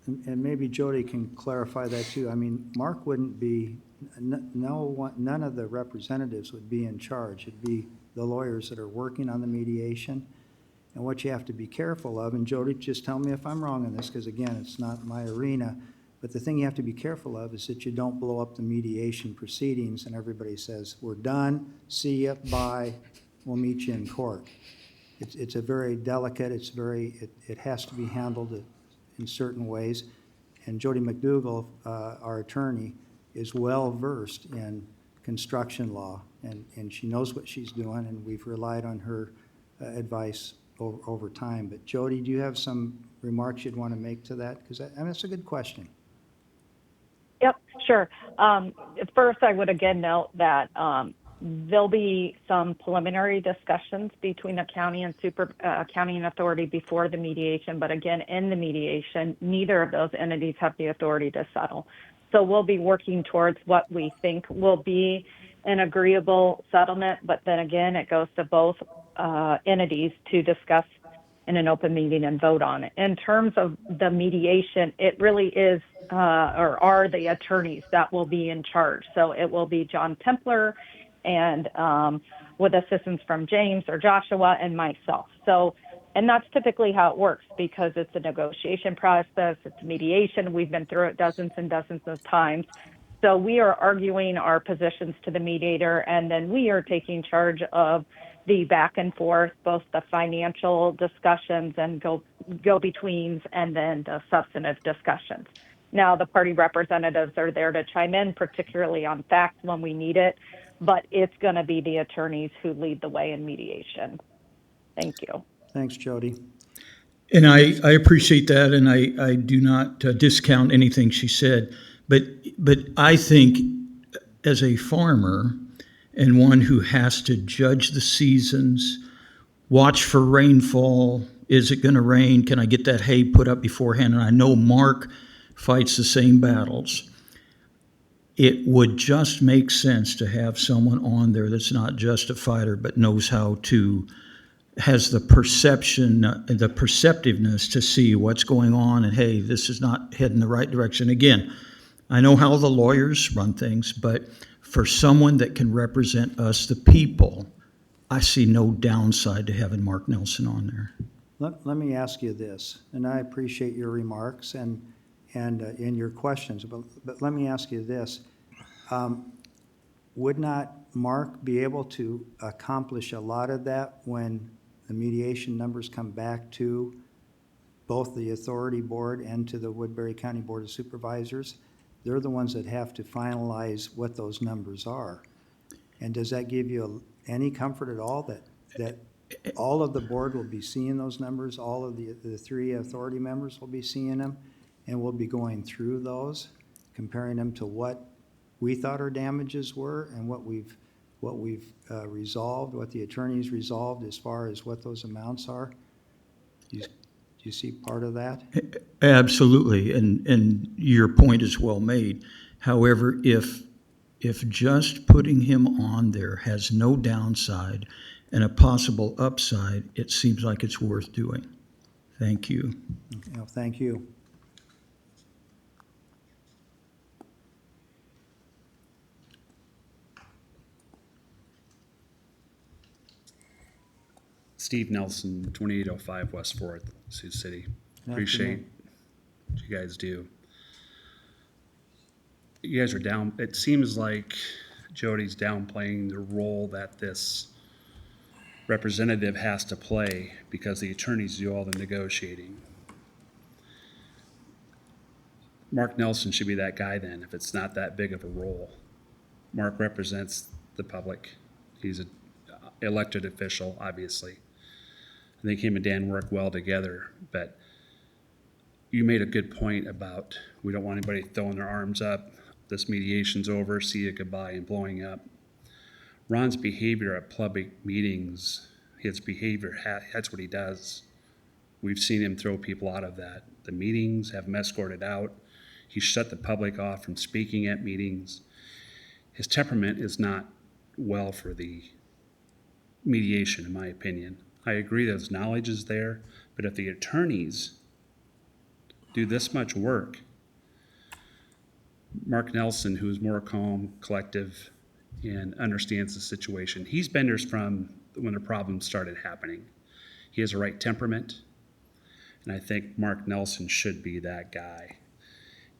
and maybe Jody can clarify that too. I mean, Mark wouldn't be, none of the representatives would be in charge. It'd be the lawyers that are working on the mediation. And what you have to be careful of, and Jody, just tell me if I'm wrong on this, because again, it's not my arena, but the thing you have to be careful of is that you don't blow up the mediation proceedings and everybody says, we're done, see ya, bye, we'll meet you in court. It's a very delicate, it has to be handled in certain ways. And Jody McDougall, our attorney, is well-versed in construction law, and she knows what she's doing, and we've relied on her advice over time. But Jody, do you have some remarks you'd want to make to that? Because that's a good question. Yep, sure. First, I would again note that there'll be some preliminary discussions between the county and county and authority before the mediation. But again, in the mediation, neither of those entities have the authority to settle. So we'll be working towards what we think will be an agreeable settlement. But then again, it goes to both entities to discuss in an open meeting and vote on it. In terms of the mediation, it really is or are the attorneys that will be in charge. So it will be John Templer and with assistance from James or Joshua and myself. So, and that's typically how it works because it's a negotiation process, it's mediation. We've been through it dozens and dozens of times. So we are arguing our positions to the mediator, and then we are taking charge of the back and forth, both the financial discussions and go-betweens, and then the substantive discussions. Now, the party representatives are there to chime in, particularly on facts when we need it, but it's going to be the attorneys who lead the way in mediation. Thank you. Thanks, Jody. And I appreciate that, and I do not discount anything she said. But I think as a farmer and one who has to judge the seasons, watch for rainfall, is it going to rain? Can I get that hay put up beforehand? And I know Mark fights the same battles. It would just make sense to have someone on there that's not just a fighter, but knows how to, has the perception, the perceptiveness to see what's going on and, hey, this is not heading the right direction. Again, I know how the lawyers run things, but for someone that can represent us, the people, I see no downside to having Mark Nelson on there. Let me ask you this, and I appreciate your remarks and in your questions, but let me ask you this. Would not Mark be able to accomplish a lot of that when the mediation numbers come back to both the authority board and to the Woodbury County Board of Supervisors? They're the ones that have to finalize what those numbers are. And does that give you any comfort at all that all of the board will be seeing those numbers, all of the three authority members will be seeing them, and we'll be going through those, comparing them to what we thought our damages were and what we've resolved, what the attorneys resolved as far as what those amounts are? Do you see part of that? Absolutely, and your point is well made. However, if just putting him on there has no downside and a possible upside, it seems like it's worth doing. Thank you. Well, thank you. Steve Nelson, 2805 West 4th, Sioux City. Appreciate what you guys do. You guys are down, it seems like Jody's downplaying the role that this representative has to play because the attorneys do all the negotiating. Mark Nelson should be that guy then, if it's not that big of a role. Mark represents the public. He's an elected official, obviously. I think him and Dan work well together, but you made a good point about we don't want anybody throwing their arms up. This mediation's over, see you, goodbye, and blowing up. Ron's behavior at public meetings, his behavior, that's what he does. We've seen him throw people out of that. The meetings have him escorted out. He shut the public off from speaking at meetings. His temperament is not well for the mediation, in my opinion. I agree that his knowledge is there, but if the attorneys do this much work, Mark Nelson, who is more calm, collective, and understands the situation, he's been there from when the problems started happening. He has the right temperament, and I think Mark Nelson should be that guy.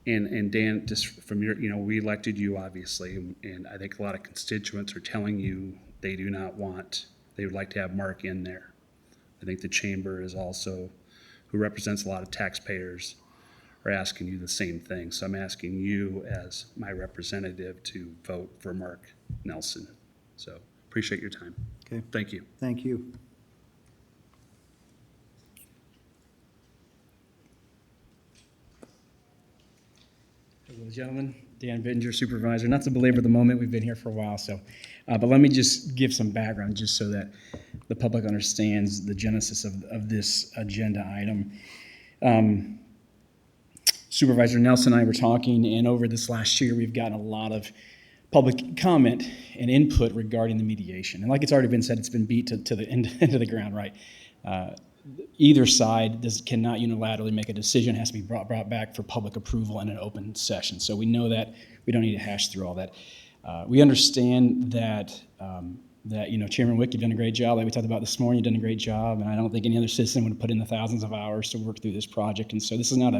And Dan, just from your, we elected you, obviously, and I think a lot of constituents are telling you they do not want, they would like to have Mark in there. I think the chamber is also, who represents a lot of taxpayers, are asking you the same thing. So I'm asking you as my representative to vote for Mark Nelson. So appreciate your time. Okay. Thank you. Thank you. Hello, gentlemen. Dan Binger, supervisor. Not to belabor the moment, we've been here for a while, so. But let me just give some background just so that the public understands the genesis of this agenda item. Supervisor Nelson and I were talking, and over this last year, we've gotten a lot of public comment and input regarding the mediation. And like it's already been said, it's been beat to the end of the ground, right? Either side cannot unilaterally make a decision. It has to be brought back for public approval in an open session. So we know that. We don't need to hash through all that. We understand that Chairman Wick, you've done a great job. Like we talked about this morning, you've done a great job. And I don't think any other citizen would have put in the thousands of hours to work through this project. And so this is not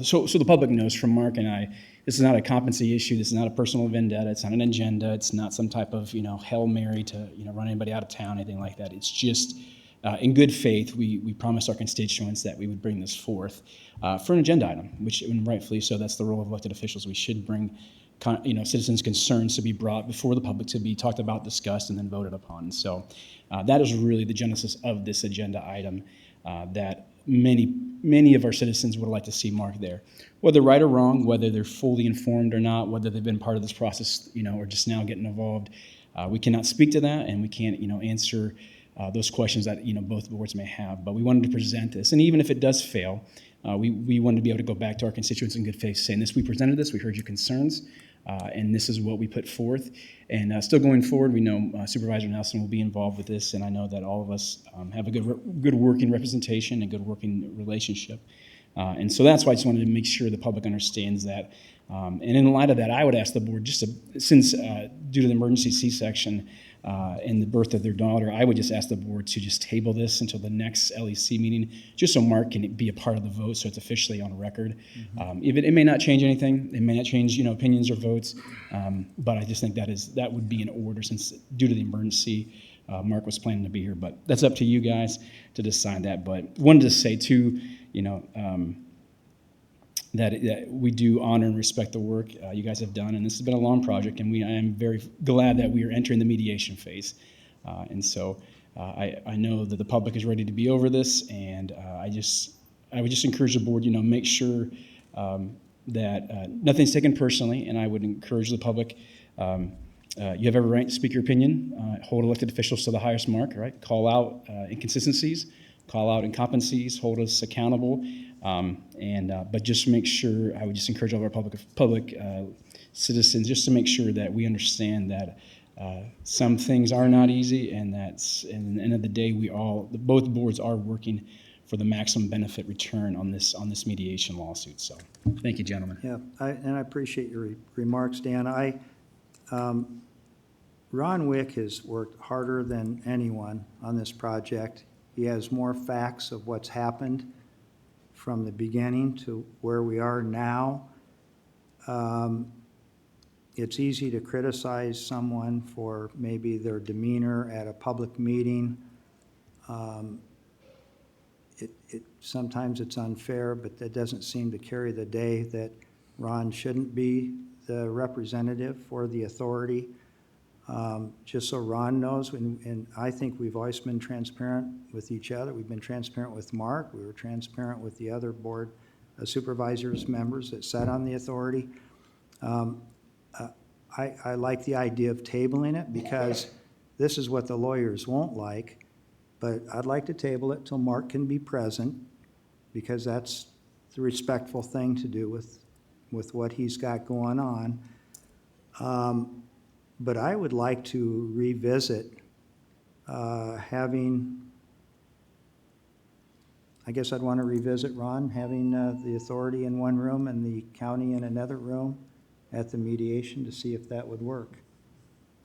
So the public knows from Mark and I, this is not a competency issue. This is not a personal vendetta. It's not an agenda. It's not some type of, Hail Mary to, run anybody out of town, anything like that. It's just, in good faith, we promised our constituents that we would bring this forth for an agenda item, which, and rightfully so, that's the role of elected officials. We should bring, citizens' concerns to be brought before the public, to be talked about, discussed, and then voted upon. So that is really the genesis of this agenda item that many of our citizens would like to see marked there. Whether right or wrong, whether they're fully informed or not, whether they've been part of this process, or just now getting involved, we cannot speak to that, and we can't, answer those questions that, both boards may have. But we wanted to present this, and even if it does fail, we wanted to be able to go back to our constituents in good faith, saying this, we presented this, we heard your concerns, and this is what we put forth. And still going forward, we know Supervisor Nelson will be involved with this, and I know that all of us have a good working representation and good working relationship. And so that's why I just wanted to make sure the public understands that. And in light of that, I would ask the board, since due to the emergency C-section and the birth of their daughter, I would just ask the board to just table this until the next LEC meeting, just so Mark can be a part of the vote, so it's officially on record. If it may not change anything, it may not change, opinions or votes, but I just think that would be in order, since due to the emergency, Mark was planning to be here. But that's up to you guys to decide that. But wanted to say too, that we do honor and respect the work you guys have done, and this has been a long project, and I am very glad that we are entering the mediation phase. And so I know that the public is ready to be over this, and I would just encourage the board, make sure that nothing's taken personally, and I would encourage the public, you have every right to speak your opinion, hold elected officials to the highest mark, right? Call out inconsistencies, call out incompetencies, hold us accountable, but just make sure, I would just encourage all of our public citizens just to make sure that we understand that some things are not easy, and that's, at the end of the day, both boards are working for the maximum benefit return on this mediation lawsuit. So thank you, gentlemen. Yeah, and I appreciate your remarks, Dan. Ron Wick has worked harder than anyone on this project. He has more facts of what's happened from the beginning to where we are now. It's easy to criticize someone for maybe their demeanor at a public meeting. Sometimes it's unfair, but that doesn't seem to carry the day that Ron shouldn't be the representative for the authority. Just so Ron knows, and I think we've always been transparent with each other. We've been transparent with Mark. We were transparent with the other board supervisors, members that sat on the authority. I like the idea of tabling it, because this is what the lawyers won't like, but I'd like to table it till Mark can be present, because that's the respectful thing to do with what he's got going on. But I would like to revisit having, I guess I'd want to revisit, Ron, having the authority in one room and the county in another room at the mediation, to see if that would work.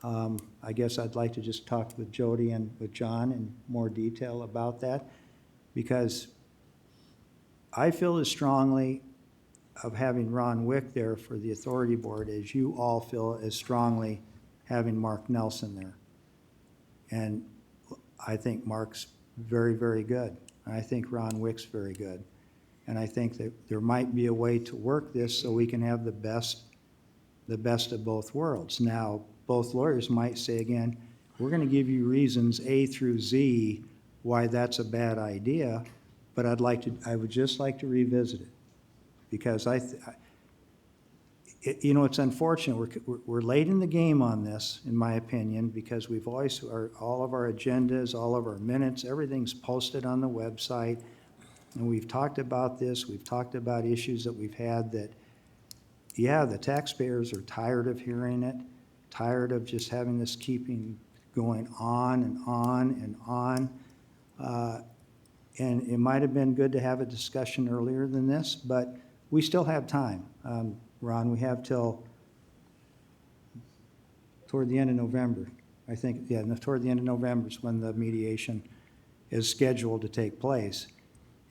I guess I'd like to just talk with Jody and with John in more detail about that, because I feel as strongly of having Ron Wick there for the authority board as you all feel as strongly having Mark Nelson there. And I think Mark's very, very good. I think Ron Wick's very good. And I think that there might be a way to work this so we can have the best of both worlds. Now, both lawyers might say again, we're going to give you reasons A through Z why that's a bad idea, but I would just like to revisit it, because it's unfortunate. We're late in the game on this, in my opinion, because we've always, all of our agendas, all of our minutes, everything's posted on the website, and we've talked about this. We've talked about issues that we've had that, yeah, the taxpayers are tired of hearing it, tired of just having this keeping going on and on and on. And it might have been good to have a discussion earlier than this, but we still have time. Ron, we have till toward the end of November. I think, yeah, toward the end of November is when the mediation is scheduled to take place.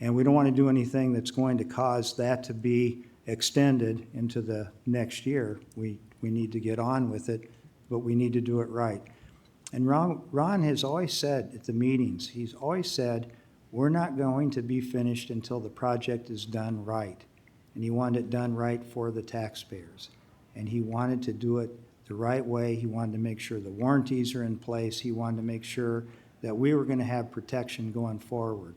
And we don't want to do anything that's going to cause that to be extended into the next year. We need to get on with it, but we need to do it right. And Ron has always said at the meetings, he's always said, we're not going to be finished until the project is done right. And he wanted it done right for the taxpayers. And he wanted to do it the right way. He wanted to make sure the warranties are in place. He wanted to make sure that we were going to have protection going forward.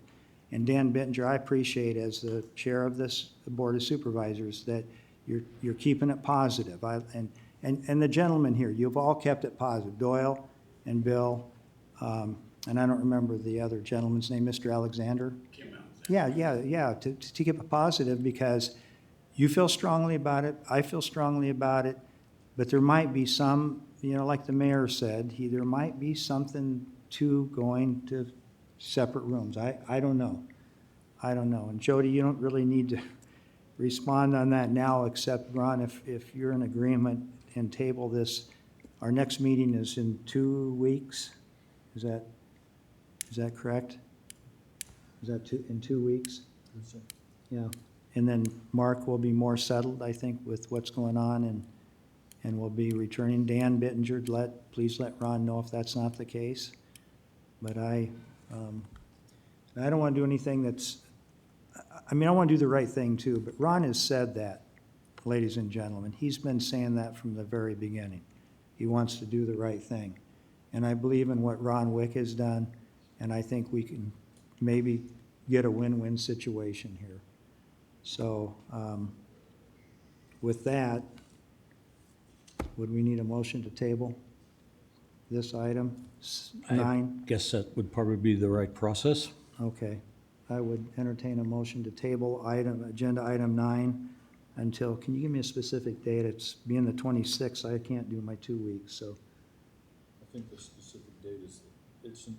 And Dan Bittinger, I appreciate as the chair of this Board of Supervisors that you're keeping it positive. And the gentlemen here, you've all kept it positive. Doyle and Bill, and I don't remember the other gentleman's name, Mr. Alexander? Yeah, to keep it positive because you feel strongly about it, I feel strongly about it, but there might be some, like the mayor said, there might be something to going to separate rooms. I don't know. And Jody, you don't really need to respond on that now, except Ron, if you're in agreement and table this, our next meeting is in 2 weeks. Is that correct? Is that in 2 weeks? Yeah. And then Mark will be more settled, I think, with what's going on and will be returning. Dan Bittinger, please let Ron know if that's not the case. But I don't want to do anything I want to do the right thing too, but Ron has said that, ladies and gentlemen. He's been saying that from the very beginning. He wants to do the right thing. And I believe in what Ron Wick has done, and I think we can maybe get a win-win situation here. So with that, would we need a motion to table this item, 9? I guess that would probably be the right process. Okay. I would entertain a motion to table agenda item 9 until, can you give me a specific date? It's being the 26th, I can't do my 2 weeks, so I think the specific date is,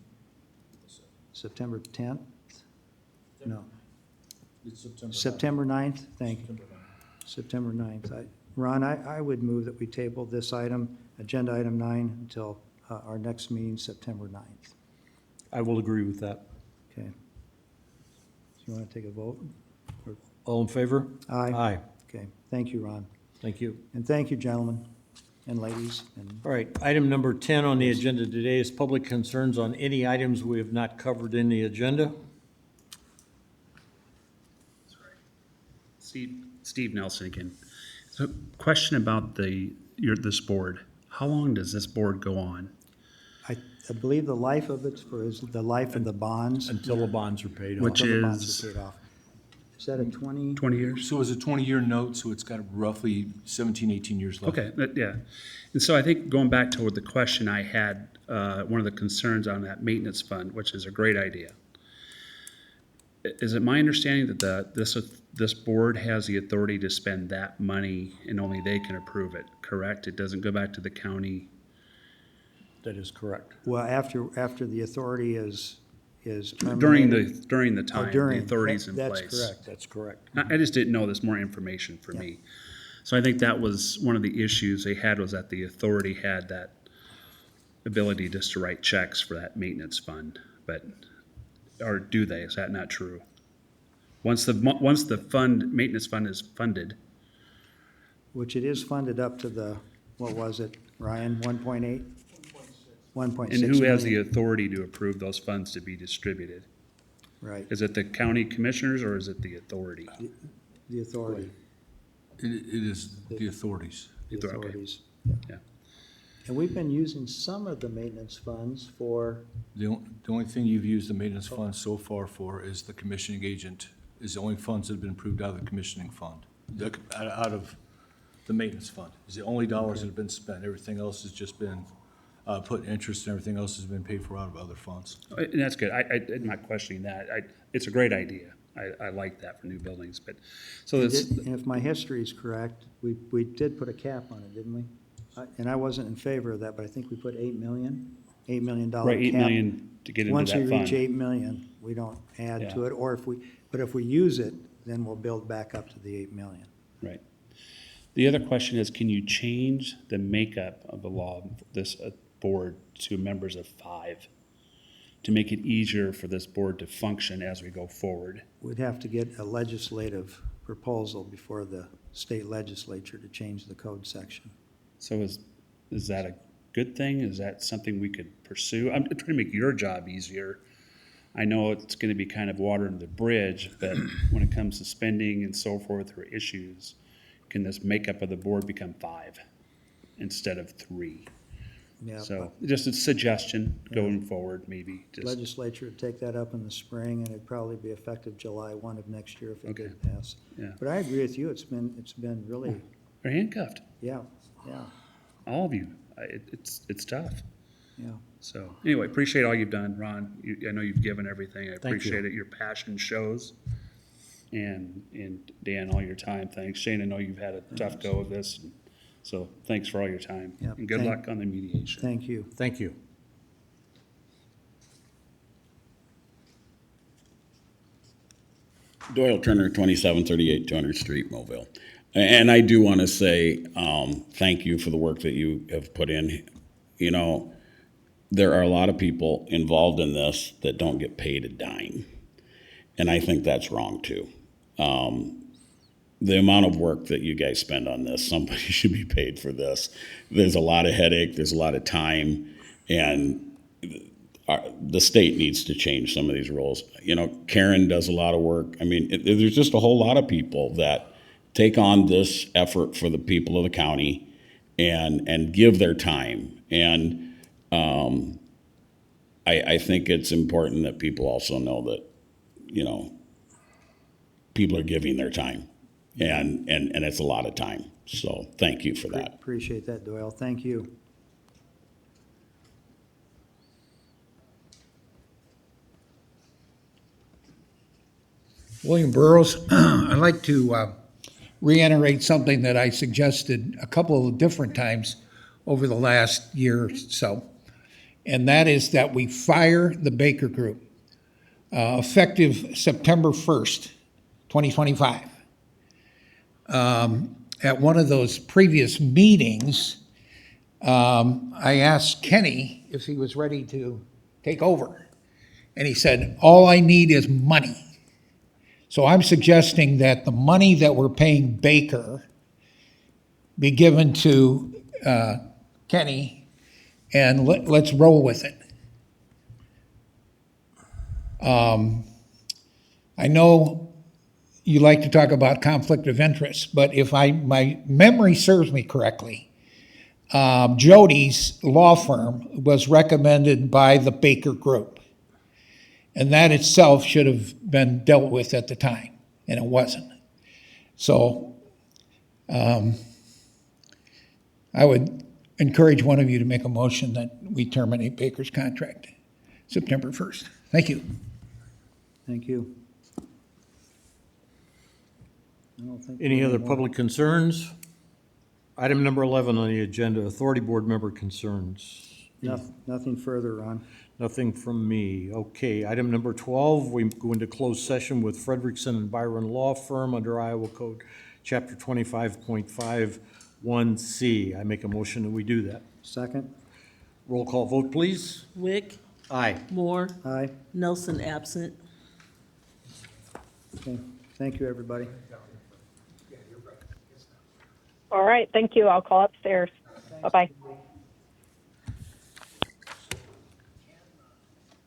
September 10th? No, it's September 9th. September 9th? Thank you. September 9th. September 9th. Ron, I would move that we table this item, agenda item 9, until our next meeting, September 9th. I will agree with that. Okay. Do you want to take a vote? All in favor? Aye. Aye. Okay, thank you, Ron. Thank you. And thank you, gentlemen and ladies. And All right, item number 10 on the agenda today is public concerns on any items we have not covered in the agenda. Steve Nelson again. So question about this board. How long does this board go on? I believe the life of it's is the life of the bonds. Until the bonds are paid off. Which Until the bonds is are paid off. Is that a 20? 20 years? So it's a 20-year note, so it's got roughly 17, 18 years left. Okay, yeah. And so I think going back to the question I had, one of the concerns on that maintenance fund, which is a great idea. Is it my understanding that this board has the authority to spend that money and only they can approve it, correct? It doesn't go back to the county? That is correct. Well, after the authority is terminated. During the time, the authority's in place. That's correct. That's correct. I just didn't know there's more information for me. So I think that was one of the issues they had, was that the authority had that ability just to write checks for that maintenance fund, or do they? Is that not true? Once the maintenance fund is funded, Which it is funded up to what was it, Ryan, 1.8? 1.6 and who has the million. authority to approve those funds to be distributed? Right, Is it the county commissioners or is it the authority? the authority. It is the authorities. The Okay. authorities. Yeah. And we've been using some of the maintenance funds for, The only thing you've used the maintenance fund so far for is the commissioning agent, is the only funds that have been approved out of the commissioning fund, out of the maintenance fund. Is the only dollars that have been spent. Everything else has just been put in interest, and everything else has been paid for out of other funds. And that's good. I'm not questioning that. It's a great idea. I like that for new buildings, but, so this, and if my history is correct, we did put a cap on it, didn't we? And I wasn't in favor of that, but I think we put $8 million cap. right, 8 million to get into Once we that reach fund. 8 million, we don't add to Yeah. it, or if we use it, then we'll build back up to the 8 million. Right. The other question is, can you change the makeup of the law, this board, to members of 5? to make it easier for this board to function as we go forward. We'd have to get a legislative proposal before the state legislature to change the code section. So is that a good thing? Is that something we could pursue? I'm trying to make your job easier. I know it's gonna be kind of water under the bridge, but when it comes to spending and so forth or issues, can this makeup of the board become 5 instead of 3? Yeah, So just a suggestion going forward, maybe, just, legislature would take that up in the spring, and it'd probably be effective July 1 of next year if it Okay. did pass. Yeah. But I agree with you, it's been really, they're handcuffed, yeah, all of you. It's tough. yeah. So, anyway, appreciate all you've done, Ron. I know you've given everything. I Thank you. appreciate it. Your passion shows. And Dan, all your time. Thanks. Shane, I know you've had a tough go of this. So thanks for all your time. Yeah, And good luck on the mediation. Thank you. Thank you. Doyle Turner, 2738 200th Street, Mobile. And I do want to say thank you for the work that you have put in. You know, there are a lot of people involved in this that don't get paid a dime. And I think that's wrong too. The amount of work that you guys spend on this, somebody should be paid for this. There's a lot of headache, there's a lot of time, and the state needs to change some of these rules. You know, Karen does a lot of work. I mean, there's just a whole lot of people that take on this effort for the people of the county and give their time. And I think it's important that people also know that, you know, people are giving their time, and it's a lot of time. So thank you for that. Appreciate that, Doyle, thank you. William Burrows, I'd like to reiterate something that I suggested a couple of different times over the last year or so, and that is that we fire the Baker Group effective September 1st, 2025. At one of those previous meetings, I asked Kenny if he was ready to take over, and he said, "All I need is money." So I'm suggesting that the money that we're paying Baker be given to Kenny, and let's roll with it. I know you like to talk about conflict of interest, but if my memory serves me correctly, Jody's law firm was recommended by the Baker Group. And that itself should have been dealt with at the time, and it wasn't. So I would encourage one of you to make a motion that we terminate Baker's contract September 1st. Thank you. Thank you. I don't think Any we other have public concerns? Item number 11 on the agenda, Authority Board member concerns. Nothing further, Ron. Nothing from me. Okay, item number 12, we go into closed session with Frederickson and Byron Law Firm under Iowa Code, Chapter 25.51C. I make a motion that we do that. Second? Roll call vote, please. Wick, Aye. Moore, Aye. Nelson absent. Okay, thank you, everybody. All right, thank you. I'll call upstairs. Bye-bye.